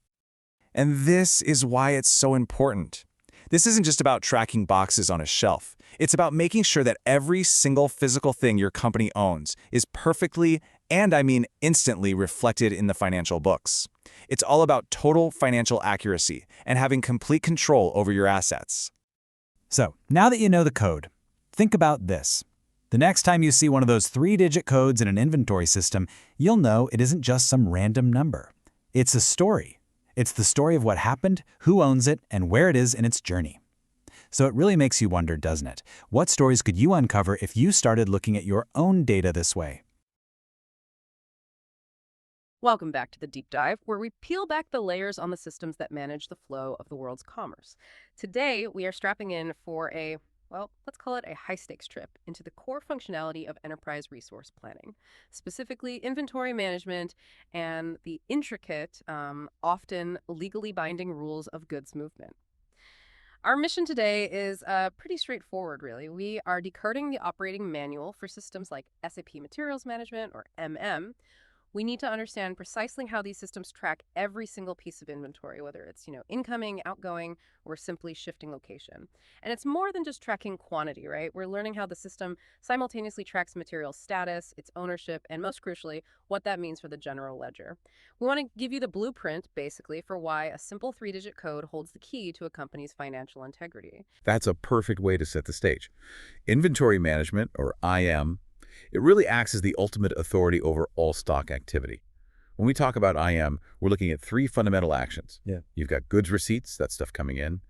And this is why it's so important. This isn't just about tracking boxes on a shelf. It's about making sure that every single physical thing your company owns is perfectly, and I mean instantly, reflected in the financial books. It's all about total financial accuracy and having complete control over your assets. So, now that you know the code, think about this. The next time you see one of those 3-digit codes in an inventory system, you'll know it isn't just some random number. It's a story. It's the story of what happened, who owns it, and where it is in its journey. So it really makes you wonder, doesn't it? What stories could you uncover if you started looking at your own data this way? Welcome back to the Deep Dive, where we peel back the layers on the systems that manage the flow of the world's commerce. Today, we are strapping in for a, well, let's call it a high-stakes trip into the core functionality of enterprise resource planning, specifically inventory management and the intricate, often legally binding rules of goods movement. Our mission today is pretty straightforward, really. We are decoding the operating manual for systems like SAP Materials Management, or MM. We need to understand precisely how these systems track every single piece of inventory, whether it's, incoming, outgoing, or simply shifting location. And it's more than just tracking quantity, right? We're learning how the system simultaneously tracks material status, its ownership, and most crucially, what that means for the general ledger. We want to give you the blueprint, basically, for why a simple 3-digit code holds the key to a company's financial integrity. That's a perfect way to set the stage. Inventory management, or IM, it really acts as the ultimate authority over all stock activity. When we talk about IM, we're looking at 3 fundamental actions. You've got goods receipts, that's stuff coming in,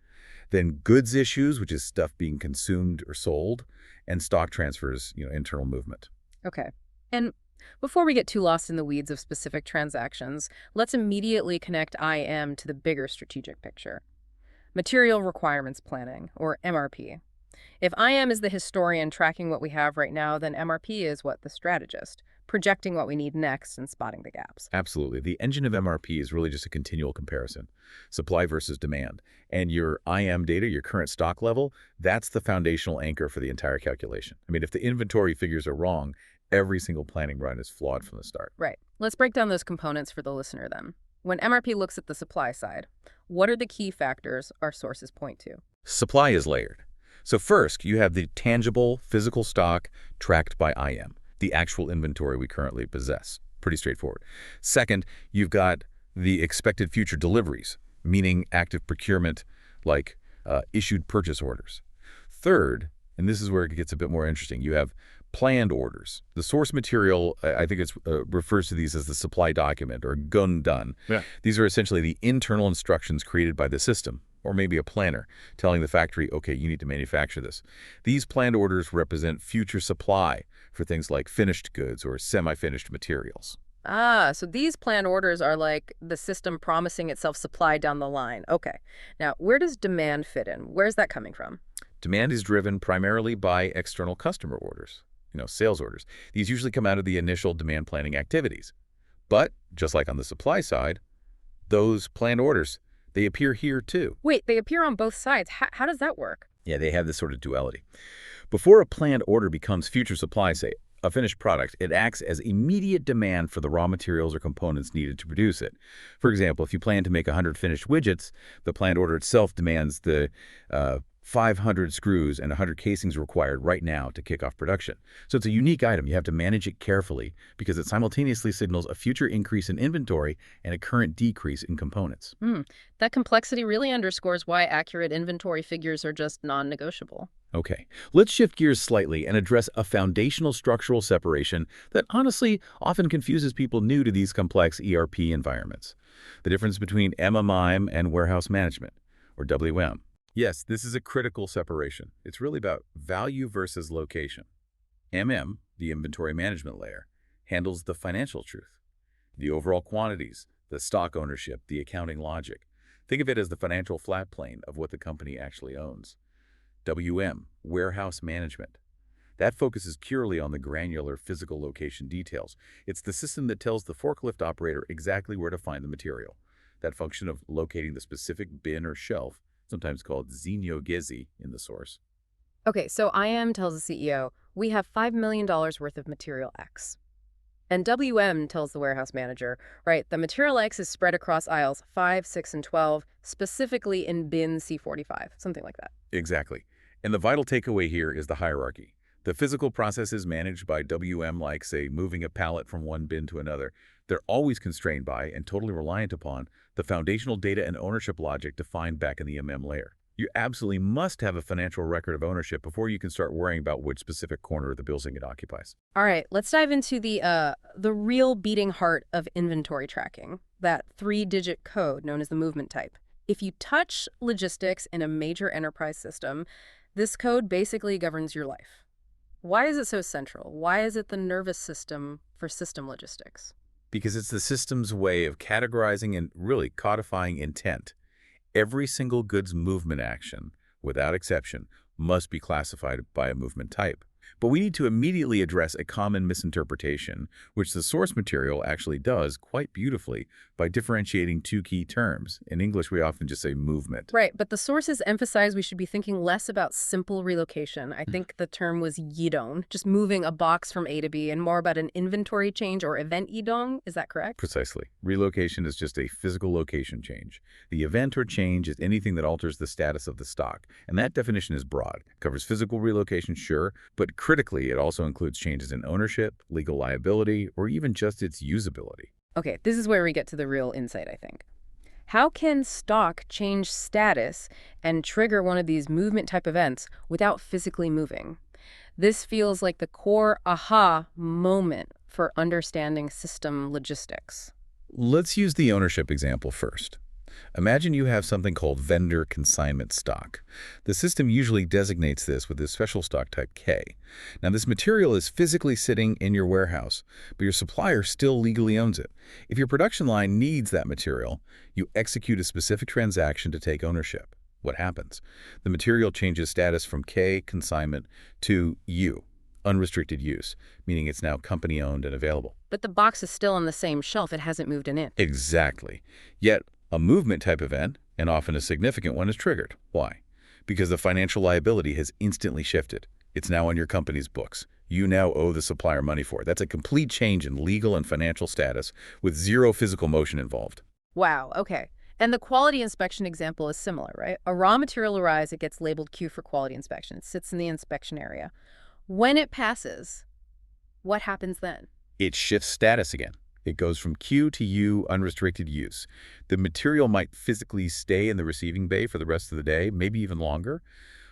then goods issues, which is stuff being consumed or sold, and stock transfers, internal movement. Okay. And before we get too lost in the weeds of specific transactions, let's immediately connect IM to the bigger strategic picture. Material Requirements Planning, or MRP. If IM is the historian tracking what we have right now, then MRP is what? The strategist, projecting what we need next and spotting the gaps. Absolutely. The engine of MRP is really just a continual comparison, supply versus demand. And your IM data, your current stock level, that's the foundational anchor for the entire calculation. I mean, if the inventory figures are wrong, every single planning run is flawed from the start. Right. Let's break down those components for the listener then. When MRP looks at the supply side, what are the key factors our sources point to? Supply is layered. So first, you have the tangible physical stock tracked by IM, the actual inventory we currently possess. Pretty straightforward. Second, you've got the expected future deliveries, meaning active procurement like issued purchase orders. Third, and this is where it gets a bit more interesting, you have planned orders. The source material, I think it refers to these as the supply document or gundan. Yeah. These are essentially the internal instructions created by the system, or maybe a planner, telling the factory, okay, you need to manufacture this. These planned orders represent future supply for things like finished goods or semi-finished materials. Ah, so these planned orders are like the system promising itself supply down the line. Okay. Now, where does demand fit in? Where's that coming from? Demand is driven primarily by external customer orders, sales orders. These usually come out of the initial demand planning activities. But, just like on the supply side, those planned orders They appear here too. Wait, they appear on both sides. How does that work? Yeah, they have this sort of duality. Before a planned order becomes future supply, say, a finished product, it acts as immediate demand for the raw materials or components needed to produce it. For example, if you plan to make 100 finished widgets, the planned order itself demands the 500 screws and 100 casings required right now to kick off production. So it's a unique item. You have to manage it carefully because it simultaneously signals a future increase in inventory and a current decrease in components. That complexity really underscores why accurate inventory figures are just non-negotiable. Okay, let's shift gears slightly and address a foundational structural separation that honestly often confuses people new to these complex ERP environments. The difference between MMIM and warehouse management, or WM. Yes, this is a critical separation. It's really about value versus location. MM, the inventory management layer, handles the financial truth, the overall quantities, the stock ownership, the accounting logic. Think of it as the financial flat plane of what the company actually owns. WM, warehouse management. That focuses purely on the granular physical location details. It's the system that tells the forklift operator exactly where to find the material. That function of locating the specific bin or shelf, sometimes called Zenio-Gezi in the source. Okay, so IM tells the CEO, we have $5 million worth of material X. And WM tells the warehouse manager, right, the material X is spread across aisles 5, 6, and 12, specifically in bin C45, something like that. Exactly. And the vital takeaway here is the hierarchy. The physical processes managed by WM, like, say, moving a pallet from one bin to another, they're always constrained by and totally reliant upon the foundational data and ownership logic defined back in the MM layer. You absolutely must have a financial record of ownership before you can start worrying about which specific corner of the building it occupies. All right, let's dive into the real beating heart of inventory tracking, that 3-digit code known as the movement type. If you touch logistics in a major enterprise system, this code basically governs your life. Why is it so central? Why is it the nervous system for system logistics? Because it's the system's way of categorizing and really codifying intent. Every single goods movement action, without exception, must be classified by a movement type. But we need to immediately address a common misinterpretation, which the source material actually does quite beautifully by differentiating two key terms. In English, we often just say movement. Right, but the sources emphasize we should be thinking less about simple relocation. I think the term was yidong, just moving a box from A to B, and more about an inventory change or event yidong. Is that correct? Precisely. Relocation is just a physical location change. The event or change is anything that alters the status of the stock, and that definition is broad. It covers physical relocation, sure, but critically, it also includes changes in ownership, legal liability, or even just its usability. Okay, this is where we get to the real insight, I think. How can stock change status and trigger one of these movement type events without physically moving? This feels like the core aha moment for understanding system logistics. Let's use the ownership example first. Imagine you have something called vendor consignment stock. The system usually designates this with a special stock type K. Now, this material is physically sitting in your warehouse, but your supplier still legally owns it. If your production line needs that material, you execute a specific transaction to take ownership. What happens? The material changes status from K, consignment, to U, unrestricted use, meaning it's now company-owned and available. But the box is still on the same shelf. It hasn't moved an inch. Exactly. Yet, a movement type event, and often a significant one, is triggered. Why? Because the financial liability has instantly shifted. It's now on your company's books. You now owe the supplier money for it. That's a complete change in legal and financial status with zero physical motion involved. Wow, okay. And the quality inspection example is similar, right? A raw material arrives, it gets labeled Q for quality inspection. It sits in the inspection area. When it passes, what happens then? It shifts status again. It goes from Q to U, unrestricted use. The material might physically stay in the receiving bay for the rest of the day, maybe even longer,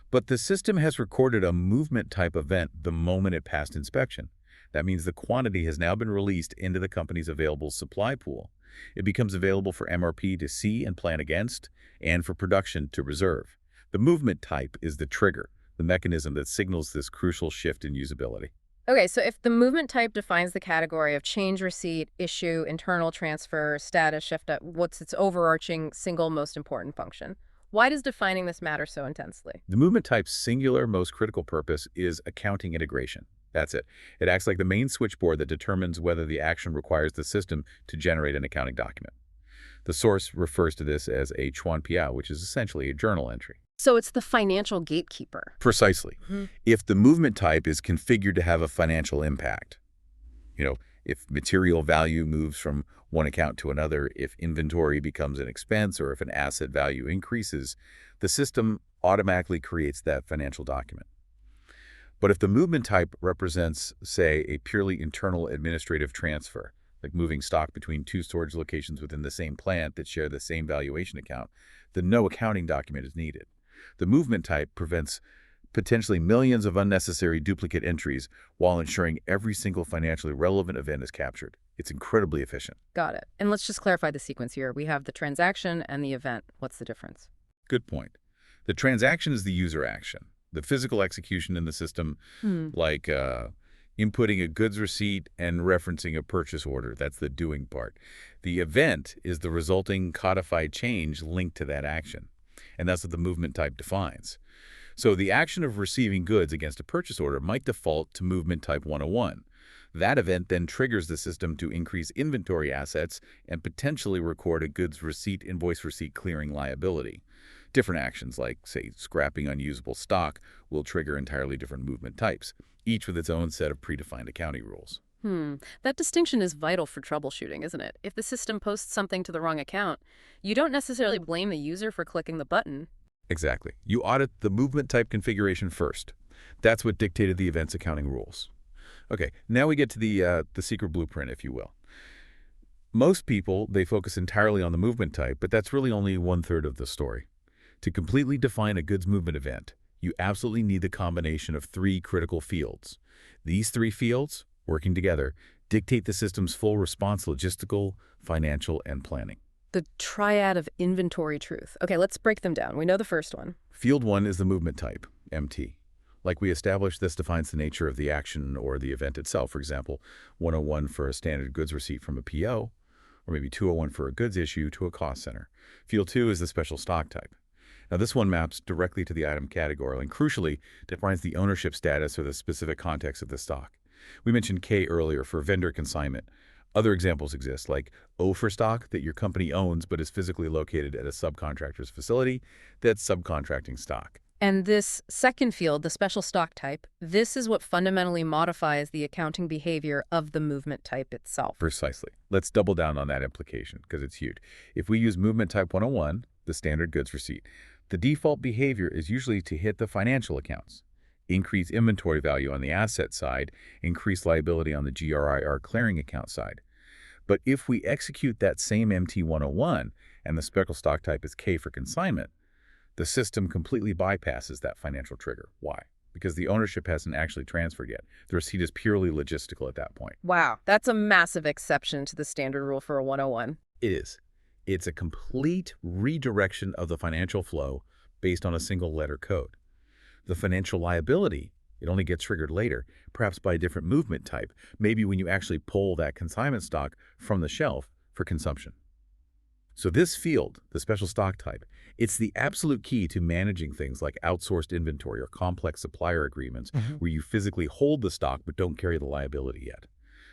but the system has recorded a movement type event the moment it passed inspection. That means the quantity has now been released into the company's available supply pool. It becomes available for MRP to see and plan against, and for production to reserve. The movement type is the trigger, the mechanism that signals this crucial shift in usability. Okay, so if the movement type defines the category of change receipt, issue, internal transfer, status shift, what's its overarching single most important function? Why does defining this matter so intensely? The movement type's singular most critical purpose is accounting integration. That's it. It acts like the main switchboard that determines whether the action requires the system to generate an accounting document. The source refers to this as a chuanpiao, which is essentially a journal entry. So it's the financial gatekeeper. Precisely. If the movement type is configured to have a financial impact, if material value moves from one account to another, if inventory becomes an expense, or if an asset value increases, the system automatically creates that financial document. But if the movement type represents, say, a purely internal administrative transfer, like moving stock between two storage locations within the same plant that share the same valuation account, then no accounting document is needed. The movement type prevents potentially millions of unnecessary duplicate entries while ensuring every single financially relevant event is captured. It's incredibly efficient. Got it. And let's just clarify the sequence here. We have the transaction and the event. What's the difference? Good point. The transaction is the user action. The physical execution in the system, like inputting a goods receipt and referencing a purchase order, that's the doing part. The event is the resulting codified change linked to that action. And that's what the movement type defines. So the action of receiving goods against a purchase order might default to movement type 101. That event then triggers the system to increase inventory assets and potentially record a goods receipt, invoice receipt clearing liability. Different actions like, say, scrapping unusable stock will trigger entirely different movement types, each with its own set of predefined accounting rules. That distinction is vital for troubleshooting, isn't it? If the system posts something to the wrong account, you don't necessarily blame the user for clicking the button. Exactly. You audit the movement type configuration first. That's what dictated the event's accounting rules. Okay, now we get to the secret blueprint, if you will. Most people, they focus entirely on the movement type, but that's really only 1/3 of the story. To completely define a goods movement event, you absolutely need the combination of 3 critical fields. These 3 fields, working together, dictate the system's full response: logistical, financial, and planning. The triad of inventory truth. Okay, let's break them down. We know the first one. Field 1 is the movement type, MT. Like we established, this defines the nature of the action or the event itself. For example, 101 for a standard goods receipt from a PO, or maybe 201 for a goods issue to a cost center. Field 2 is the special stock type. Now, this one maps directly to the item category and crucially defines the ownership status or the specific context of the stock. We mentioned K earlier for vendor consignment. Other examples exist, like O for stock that your company owns but is physically located at a subcontractor's facility that's subcontracting stock. And this second field, the special stock type, this is what fundamentally modifies the accounting behavior of the movement type itself. Precisely. Let's double down on that implication because it's huge. If we use movement type 101, the standard goods receipt, the default behavior is usually to hit the financial accounts, increase inventory value on the asset side, increase liability on the GRIR clearing account side. But if we execute that same MT101 and the special stock type is K for consignment, the system completely bypasses that financial trigger. Why? Because the ownership hasn't actually transferred yet. The receipt is purely logistical at that point. Wow, that's a massive exception to the standard rule for a 101. It is. It's a complete redirection of the financial flow based on a single letter code. The financial liability, it only gets triggered later, perhaps by a different movement type, maybe when you actually pull that consignment stock from the shelf for consumption. So this field, the special stock type, it's the absolute key to managing things like outsourced inventory or complex supplier agreements where you physically hold the stock but don't carry the liability yet.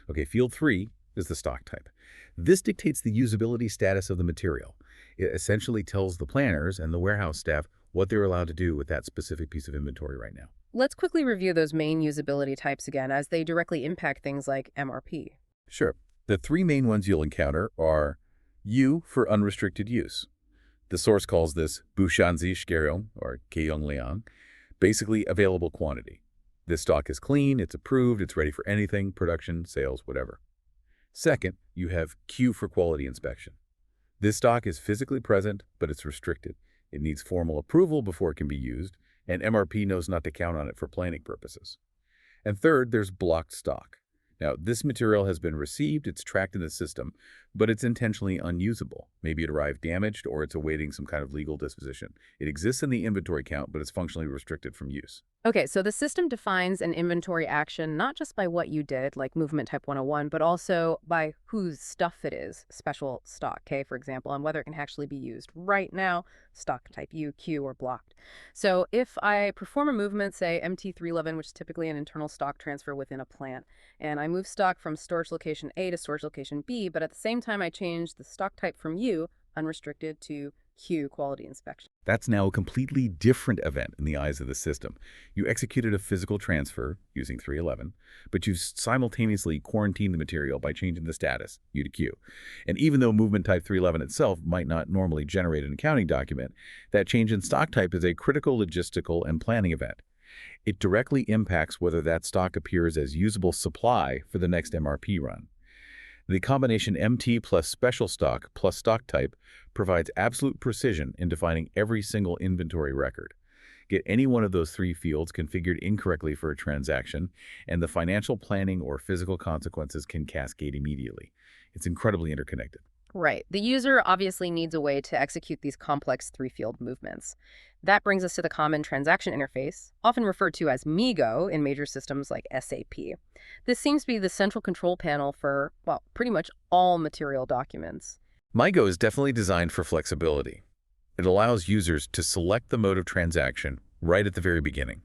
Okay, field 3 is the stock type. This dictates the usability status of the material. It essentially tells the planners and the warehouse staff what they're allowed to do with that specific piece of inventory right now. Let's quickly review those main usability types again, as they directly impact things like MRP. Sure. The 3 main ones you'll encounter are U for unrestricted use. The source calls this Bushanzi Shgerong, or Keiyongliang, basically available quantity. This stock is clean, it's approved, it's ready for anything, production, sales, whatever. Second, you have Q for quality inspection. This stock is physically present, but it's restricted. It needs formal approval before it can be used, and MRP knows not to count on it for planning purposes. And third, there's blocked stock. Now, this material has been received, it's tracked in the system, but it's intentionally unusable. Maybe it arrived damaged or it's awaiting some kind of legal disposition. It exists in the inventory count, but it's functionally restricted from use. Okay, so the system defines an inventory action not just by what you did, like movement type 101, but also by whose stuff it is, special stock K, for example, and whether it can actually be used right now, stock type U, Q, or blocked. So if I perform a movement, say MT311, which is typically an internal stock transfer within a plant, and I move stock from storage location A to storage location B, but at the same time I change the stock type from U, unrestricted to Q quality inspection. That's now a completely different event in the eyes of the system. You executed a physical transfer using 311, but you simultaneously quarantined the material by changing the status, U to Q. And even though movement type 311 itself might not normally generate an accounting document, that change in stock type is a critical logistical and planning event. It directly impacts whether that stock appears as usable supply for the next MRP run. The combination MT plus special stock plus stock type provides absolute precision in defining every single inventory record. Get any one of those three fields configured incorrectly for a transaction, and the financial planning or physical consequences can cascade immediately. It's incredibly interconnected. Right. The user obviously needs a way to execute these complex three-field movements. That brings us to the common transaction interface, often referred to as MIGO in major systems like SAP. This seems to be the central control panel for, well, pretty much all material documents. MIGO is definitely designed for flexibility. It allows users to select the mode of transaction right at the very beginning.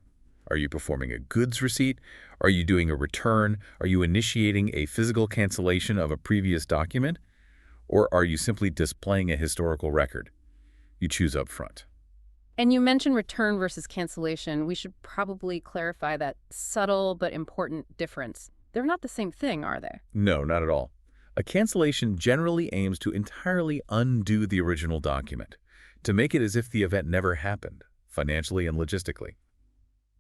Are you performing a goods receipt? Are you doing a return? Are you initiating a physical cancellation of a previous document? Or are you simply displaying a historical record? You choose up front. And you mentioned return versus cancellation. We should probably clarify that subtle but important difference. They're not the same thing, are they? No, not at all. A cancellation generally aims to entirely undo the original document, to make it as if the event never happened, financially and logistically.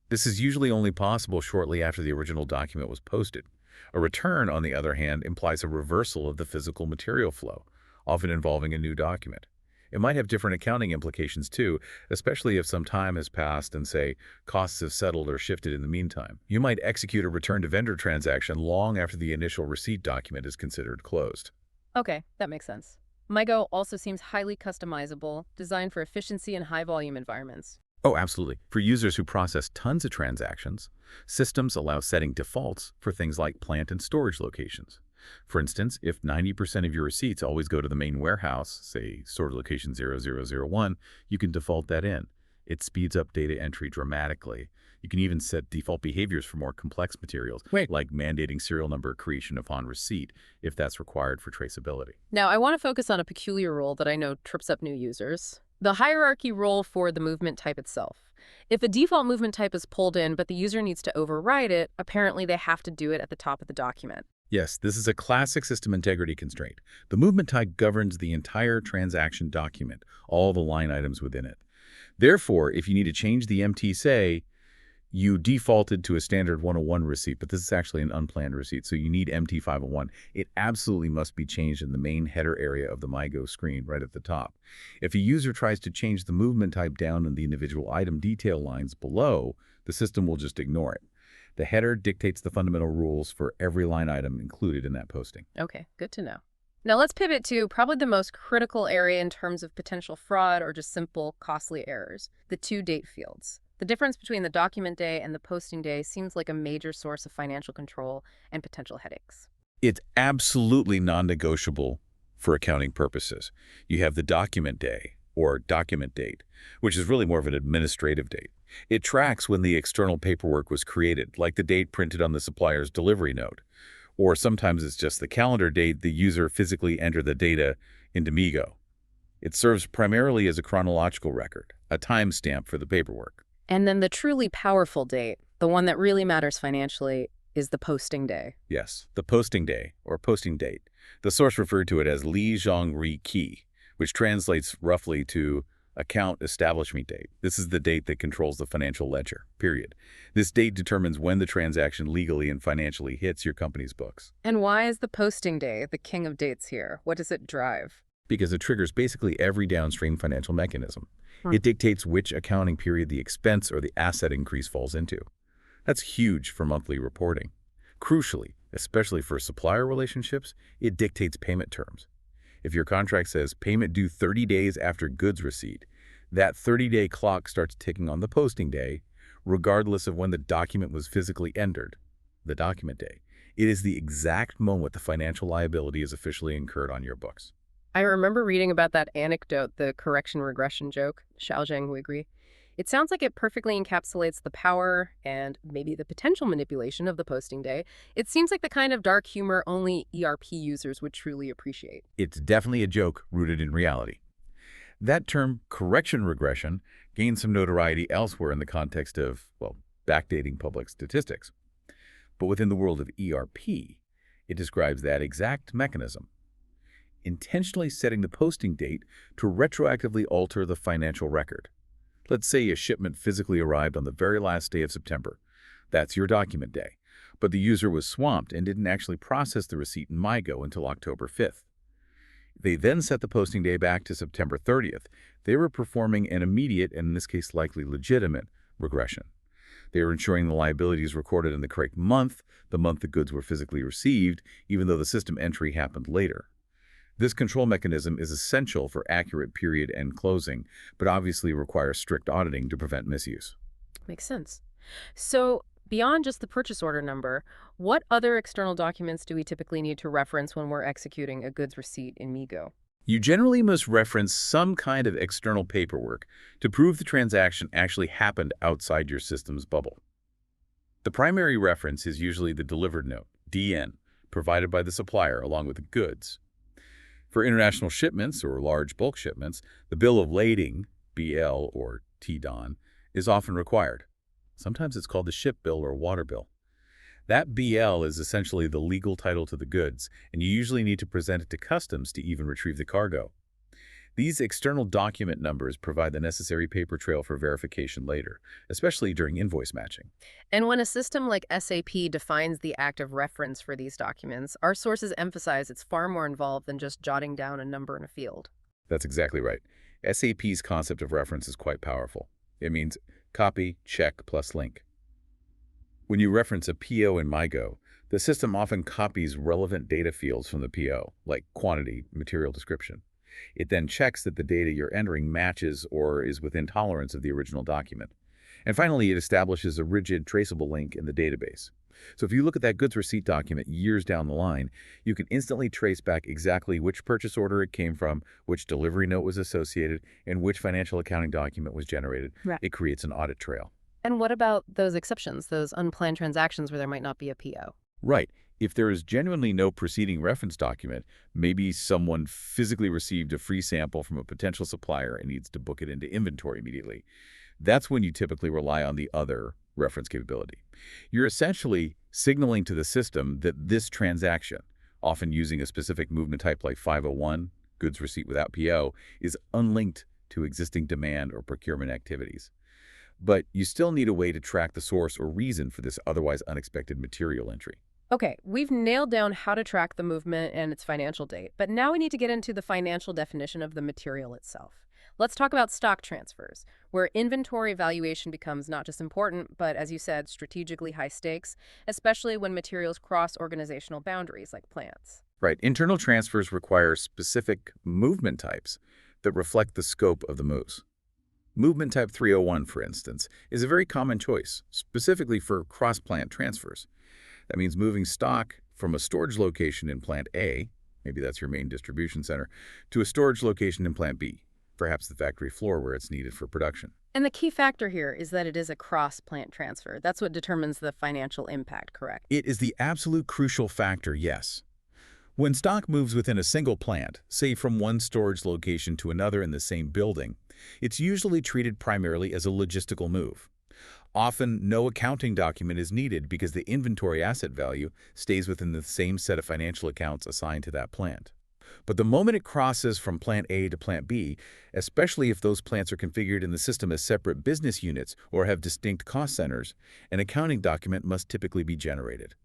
This is usually only possible shortly after the original document was posted. A return, on the other hand, implies a reversal of the physical material flow, often involving a new document. It might have different accounting implications too, especially if some time has passed and, say, costs have settled or shifted in the meantime. You might execute a return-to-vendor transaction long after the initial receipt document is considered closed. Okay, that makes sense. MIGO also seems highly customizable, designed for efficiency in high-volume environments. Oh, absolutely. For users who process tons of transactions, systems allow setting defaults for things like plant and storage locations. For instance, if 90% of your receipts always go to the main warehouse, say storage location 0001, you can default that in. It speeds up data entry dramatically. You can even set default behaviors for more complex materials, like mandating serial number creation upon receipt, if that's required for traceability. Now, I want to focus on a peculiar rule that I know trips up new users. The hierarchy role for the movement type itself. If a default movement type is pulled in, but the user needs to override it, apparently they have to do it at the top of the document. Yes, this is a classic system integrity constraint. The movement type governs the entire transaction document, all the line items within it. Therefore, if you need to change the MT, say, you defaulted to a standard 101 receipt, but this is actually an unplanned receipt, so you need MT 501. It absolutely must be changed in the main header area of the MIGO screen right at the top. If a user tries to change the movement type down in the individual item detail lines below, the system will just ignore it. The header dictates the fundamental rules for every line item included in that posting. Okay, good to know. Now let's pivot to probably the most critical area in terms of potential fraud or just simple costly errors, the two date fields. The difference between the document day and the posting day seems like a major source of financial control and potential headaches. It's absolutely non-negotiable for accounting purposes. You have the document day, or document date, which is really more of an administrative date. It tracks when the external paperwork was created, like the date printed on the supplier's delivery note. Or sometimes it's just the calendar date the user physically entered the data into MIGO. It serves primarily as a chronological record, a timestamp for the paperwork. And then the truly powerful date, the one that really matters financially, is the posting day. Yes, the posting day, or posting date. The source referred to it as Li Zhong Ri Qi, which translates roughly to account establishment date. This is the date that controls the financial ledger, period. This date determines when the transaction legally and financially hits your company's books. And why is the posting day the king of dates here? What does it drive? Because it triggers basically every downstream financial mechanism. It dictates which accounting period the expense or the asset increase falls into. That's huge for monthly reporting. Crucially, especially for supplier relationships, it dictates payment terms. If your contract says payment due 30 days after goods receipt, that 30-day clock starts ticking on the posting day, regardless of when the document was physically entered, the document day. It is the exact moment the financial liability is officially incurred on your books. I remember reading about that anecdote, the correction regression joke, Xiaozheng Wigri. It sounds like it perfectly encapsulates the power and maybe the potential manipulation of the posting day. It seems like the kind of dark humor only ERP users would truly appreciate. It's definitely a joke rooted in reality. That term, correction regression, gained some notoriety elsewhere in the context of, well, backdating public statistics. But within the world of ERP, it describes that exact mechanism, intentionally setting the posting date to retroactively alter the financial record. Let's say a shipment physically arrived on the very last day of September. That's your document day. But the user was swamped and didn't actually process the receipt in MIGO until October 5th. They then set the posting day back to September 30th. They were performing an immediate, and in this case likely legitimate, regression. They were ensuring the liability is recorded in the correct month, the month the goods were physically received, even though the system entry happened later. This control mechanism is essential for accurate period end closing, but obviously requires strict auditing to prevent misuse. Makes sense. So, beyond just the purchase order number, what other external documents do we typically need to reference when we're executing a goods receipt in MIGO? You generally must reference some kind of external paperwork to prove the transaction actually happened outside your system's bubble. The primary reference is usually the delivered note, DN, provided by the supplier along with the goods. For international shipments or large bulk shipments, the bill of lading, BL or TDON, is often required. Sometimes it's called the ship bill or water bill. That BL is essentially the legal title to the goods, and you usually need to present it to customs to even retrieve the cargo. These external document numbers provide the necessary paper trail for verification later, especially during invoice matching. And when a system like SAP defines the act of reference for these documents, our sources emphasize it's far more involved than just jotting down a number in a field. That's exactly right. SAP's concept of reference is quite powerful. It means copy, check, plus link. When you reference a PO in MIGO, the system often copies relevant data fields from the PO, like quantity, material description. It then checks that the data you're entering matches or is within tolerance of the original document. And finally, it establishes a rigid, traceable link in the database. So if you look at that goods receipt document years down the line, you can instantly trace back exactly which purchase order it came from, which delivery note was associated, and which financial accounting document was generated. Right. It creates an audit trail. And what about those exceptions, those unplanned transactions where there might not be a PO? Right. If there is genuinely no preceding reference document, maybe someone physically received a free sample from a potential supplier and needs to book it into inventory immediately. That's when you typically rely on the other reference capability. You're essentially signaling to the system that this transaction, often using a specific movement type like 501, goods receipt without PO, is unlinked to existing demand or procurement activities. But you still need a way to track the source or reason for this otherwise unexpected material entry. Okay, we've nailed down how to track the movement and its financial date, but now we need to get into the financial definition of the material itself. Let's talk about stock transfers, where inventory valuation becomes not just important, but as you said, strategically high stakes, especially when materials cross organizational boundaries like plants. Right. Internal transfers require specific movement types that reflect the scope of the moves. Movement type 301, for instance, is a very common choice, specifically for cross-plant transfers. That means moving stock from a storage location in plant A, maybe that's your main distribution center, to a storage location in plant B, perhaps the factory floor where it's needed for production. And the key factor here is that it is a cross-plant transfer. That's what determines the financial impact, correct? It is the absolute crucial factor, yes. When stock moves within a single plant, say from one storage location to another in the same building, it's usually treated primarily as a logistical move. Often, no accounting document is needed because the inventory asset value stays within the same set of financial accounts assigned to that plant. But the moment it crosses from plant A to plant B, especially if those plants are configured in the system as separate business units or have distinct cost centers, an accounting document must typically be generated.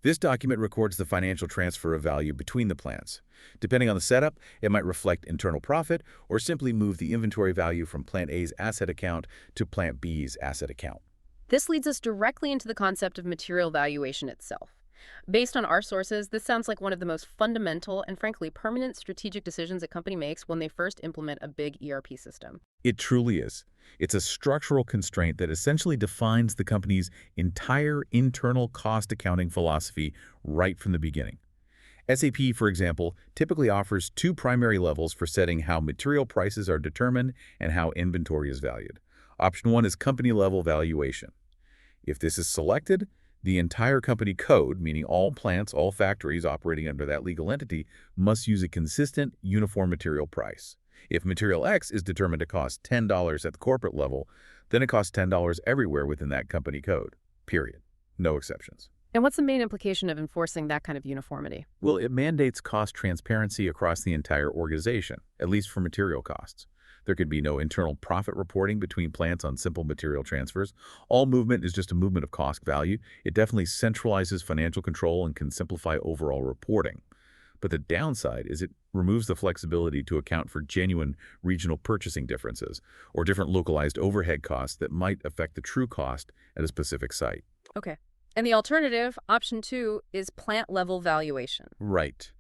This document records the financial transfer of value between the plants. Depending on the setup, it might reflect internal profit or simply move the inventory value from Plant A's asset account to Plant B's asset account. This leads us directly into the concept of material valuation itself. Based on our sources, this sounds like one of the most fundamental and frankly permanent strategic decisions a company makes when they first implement a big ERP system. It truly is. It's a structural constraint that essentially defines the company's entire internal cost accounting philosophy right from the beginning. SAP, for example, typically offers two primary levels for setting how material prices are determined and how inventory is valued. Option 1 is company-level valuation. If this is selected, the entire company code, meaning all plants, all factories operating under that legal entity, must use a consistent, uniform material price. If material X is determined to cost $10 at the corporate level, then it costs $10 everywhere within that company code, period. No exceptions. And what's the main implication of enforcing that kind of uniformity? Well, it mandates cost transparency across the entire organization, at least for material costs. There could be no internal profit reporting between plants on simple material transfers. All movement is just a movement of cost value. It definitely centralizes financial control and can simplify overall reporting. But the downside is it removes the flexibility to account for genuine regional purchasing differences or different localized overhead costs that might affect the true cost at a specific site. Okay. And the alternative, option 2, is plant-level valuation. Right.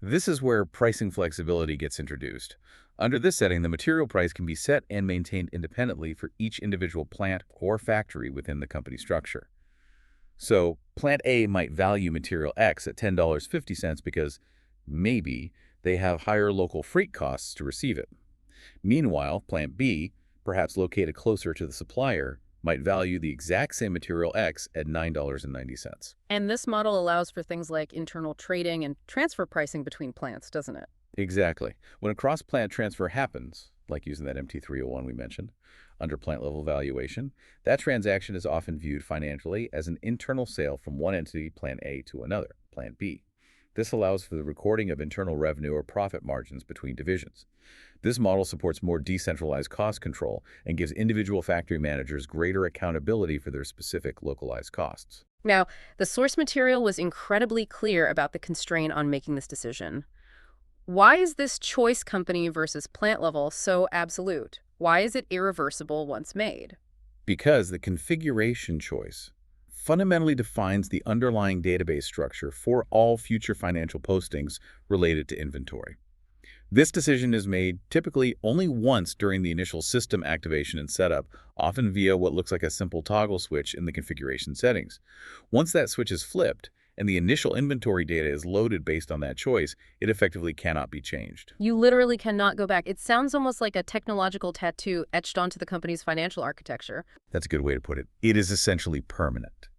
This is where pricing flexibility gets introduced. Under this setting, the material price can be set and maintained independently for each individual plant or factory within the company structure. So, Plant A might value material X at $10.50 because maybe they have higher local freight costs to receive it. Meanwhile, Plant B, perhaps located closer to the supplier, might value the exact same material X at $9.90. And this model allows for things like internal trading and transfer pricing between plants, doesn't it? Exactly. When a cross-plant transfer happens, like using that MT301 we mentioned, under plant-level valuation, that transaction is often viewed financially as an internal sale from one entity, Plant A, to another, Plant B. This allows for the recording of internal revenue or profit margins between divisions. This model supports more decentralized cost control and gives individual factory managers greater accountability for their specific localized costs. Now, the source material was incredibly clear about the constraint on making this decision. Why is this choice company versus plant level so absolute? Why is it irreversible once made? Because the configuration choice fundamentally defines the underlying database structure for all future financial postings related to inventory. This decision is made typically only once during the initial system activation and setup, often via what looks like a simple toggle switch in the configuration settings. Once that switch is flipped and the initial inventory data is loaded based on that choice, it effectively cannot be changed. You literally cannot go back. It sounds almost like a technological tattoo etched onto the company's financial architecture. That's a good way to put it. It is essentially permanent.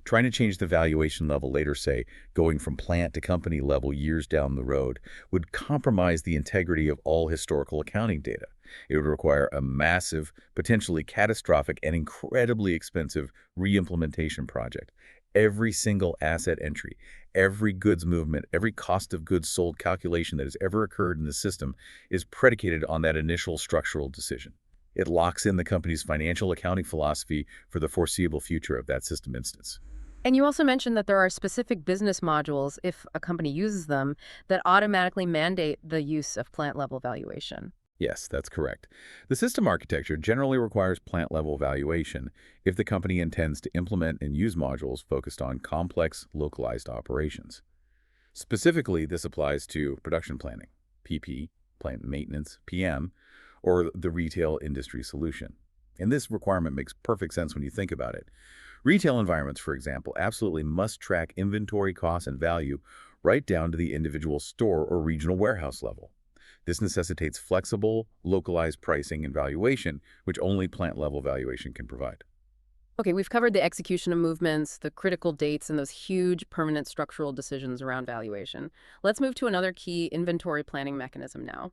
Trying to change the valuation level later, say, going from plant to company level years down the road, would compromise the integrity of all historical accounting data. It would require a massive, potentially catastrophic, and incredibly expensive re-implementation project. Every single asset entry, every goods movement, every cost of goods sold calculation that has ever occurred in the system is predicated on that initial structural decision. It locks in the company's financial accounting philosophy for the foreseeable future of that system instance. And you also mentioned that there are specific business modules, if a company uses them, that automatically mandate the use of plant-level valuation. Yes, that's correct. The system architecture generally requires plant-level valuation if the company intends to implement and use modules focused on complex, localized operations. Specifically, this applies to production planning, PP, plant maintenance, PM, or the retail industry solution. And this requirement makes perfect sense when you think about it. Retail environments, for example, absolutely must track inventory costs and value right down to the individual store or regional warehouse level. This necessitates flexible, localized pricing and valuation, which only plant-level valuation can provide. Okay, we've covered the execution of movements, the critical dates, and those huge permanent structural decisions around valuation. Let's move to another key inventory planning mechanism now,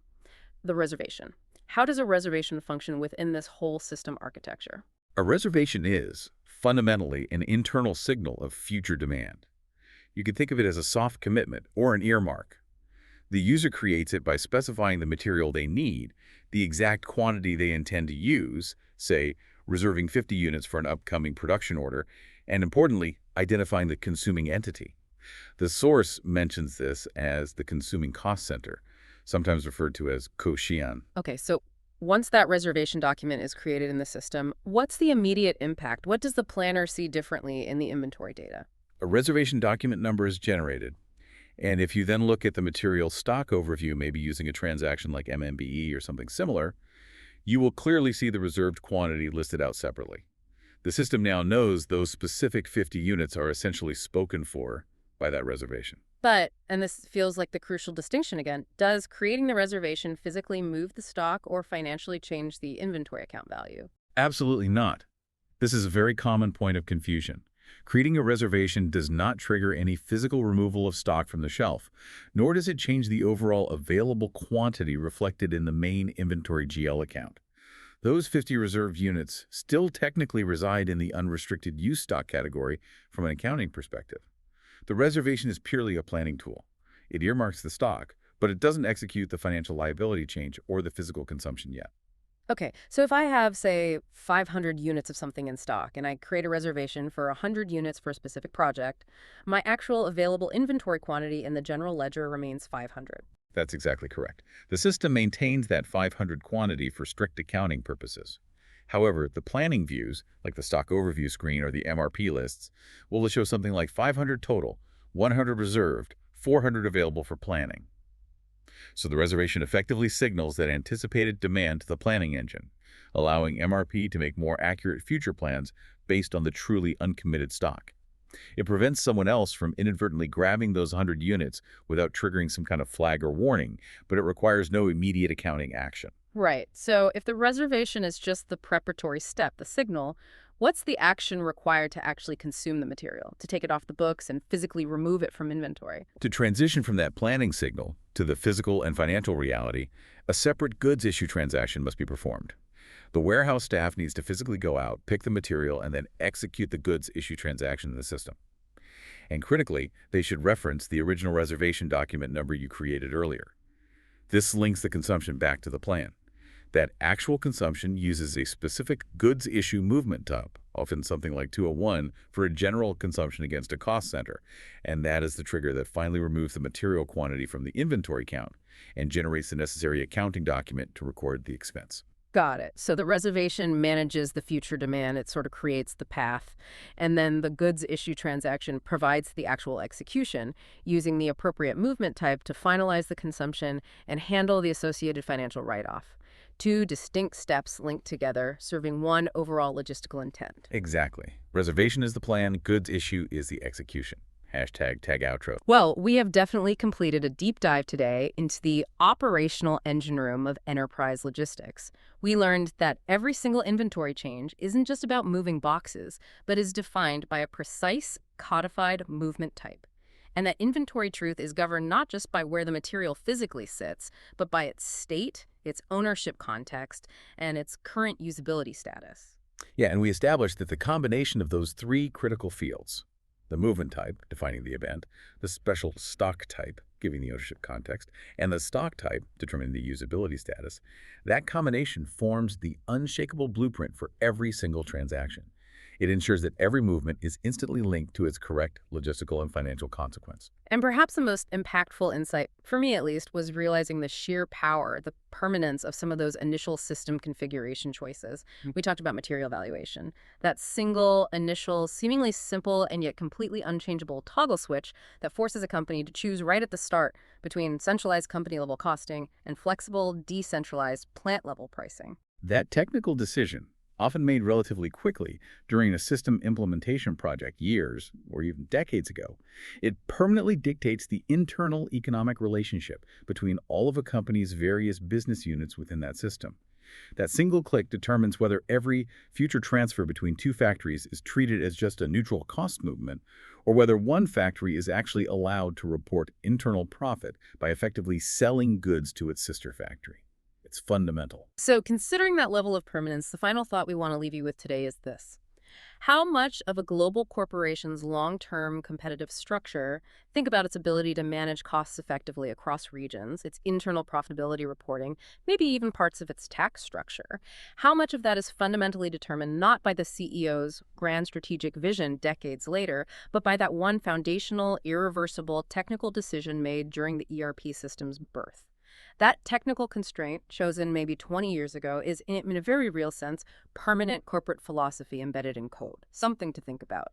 the reservation. How does a reservation function within this whole system architecture? A reservation is, fundamentally, an internal signal of future demand. You could think of it as a soft commitment or an earmark. The user creates it by specifying the material they need, the exact quantity they intend to use, say, reserving 50 units for an upcoming production order, and importantly, identifying the consuming entity. The source mentions this as the consuming cost center, sometimes referred to as Koshian. Okay, so once that reservation document is created in the system, what's the immediate impact? What does the planner see differently in the inventory data? A reservation document number is generated. And if you then look at the material stock overview, maybe using a transaction like MMBE or something similar, you will clearly see the reserved quantity listed out separately. The system now knows those specific 50 units are essentially spoken for by that reservation. But, and this feels like the crucial distinction again, does creating the reservation physically move the stock or financially change the inventory account value? Absolutely not. This is a very common point of confusion. Creating a reservation does not trigger any physical removal of stock from the shelf, nor does it change the overall available quantity reflected in the main inventory GL account. Those 50 reserved units still technically reside in the unrestricted use stock category from an accounting perspective. The reservation is purely a planning tool. It earmarks the stock, but it doesn't execute the financial liability change or the physical consumption yet. Okay, so if I have, say, 500 units of something in stock and I create a reservation for 100 units for a specific project, my actual available inventory quantity in the general ledger remains 500. That's exactly correct. The system maintains that 500 quantity for strict accounting purposes. However, the planning views, like the stock overview screen or the MRP lists, will show something like 500 total, 100 reserved, 400 available for planning. So the reservation effectively signals that anticipated demand to the planning engine, allowing MRP to make more accurate future plans based on the truly uncommitted stock. It prevents someone else from inadvertently grabbing those 100 units without triggering some kind of flag or warning, but it requires no immediate accounting action. Right, so if the reservation is just the preparatory step, the signal, what's the action required to actually consume the material, to take it off the books and physically remove it from inventory? To transition from that planning signal to the physical and financial reality, a separate goods issue transaction must be performed. The warehouse staff needs to physically go out, pick the material, and then execute the goods issue transaction in the system. And critically, they should reference the original reservation document number you created earlier. This links the consumption back to the plan. That actual consumption uses a specific goods issue movement type, often something like 201, for a general consumption against a cost center, and that is the trigger that finally removes the material quantity from the inventory count and generates the necessary accounting document to record the expense. Got it. So the reservation manages the future demand. It sort of creates the path. And then the goods issue transaction provides the actual execution using the appropriate movement type to finalize the consumption and handle the associated financial write-off. Two distinct steps linked together, serving one overall logistical intent. Exactly. Reservation is the plan, goods issue is the execution. Hashtag tag outro. Well, we have definitely completed a deep dive today into the operational engine room of enterprise logistics. We learned that every single inventory change isn't just about moving boxes, but is defined by a precise, codified movement type. And that inventory truth is governed not just by where the material physically sits, but by its state, its ownership context, and its current usability status. Yeah, and we established that the combination of those three critical fields, the movement type, defining the event, the special stock type, giving the ownership context, and the stock type, determining the usability status, that combination forms the unshakable blueprint for every single transaction. It ensures that every movement is instantly linked to its correct logistical and financial consequence. And perhaps the most impactful insight, for me at least, was realizing the sheer power, the permanence of some of those initial system configuration choices. We talked about material valuation. That single, initial, seemingly simple, and yet completely unchangeable toggle switch that forces a company to choose right at the start between centralized company-level costing and flexible, decentralized, plant-level pricing. That technical decision, often made relatively quickly during a system implementation project years or even decades ago, it permanently dictates the internal economic relationship between all of a company's various business units within that system. That single click determines whether every future transfer between two factories is treated as just a neutral cost movement, or whether one factory is actually allowed to report internal profit by effectively selling goods to its sister factory. It's fundamental. So considering that level of permanence, the final thought we want to leave you with today is this. How much of a global corporation's long-term competitive structure, think about its ability to manage costs effectively across regions, its internal profitability reporting, maybe even parts of its tax structure, how much of that is fundamentally determined not by the CEO's grand strategic vision decades later, but by that one foundational, irreversible technical decision made during the ERP system's birth? That technical constraint, chosen maybe 20 years ago, is, in a very real sense, permanent corporate philosophy embedded in code. Something to think about.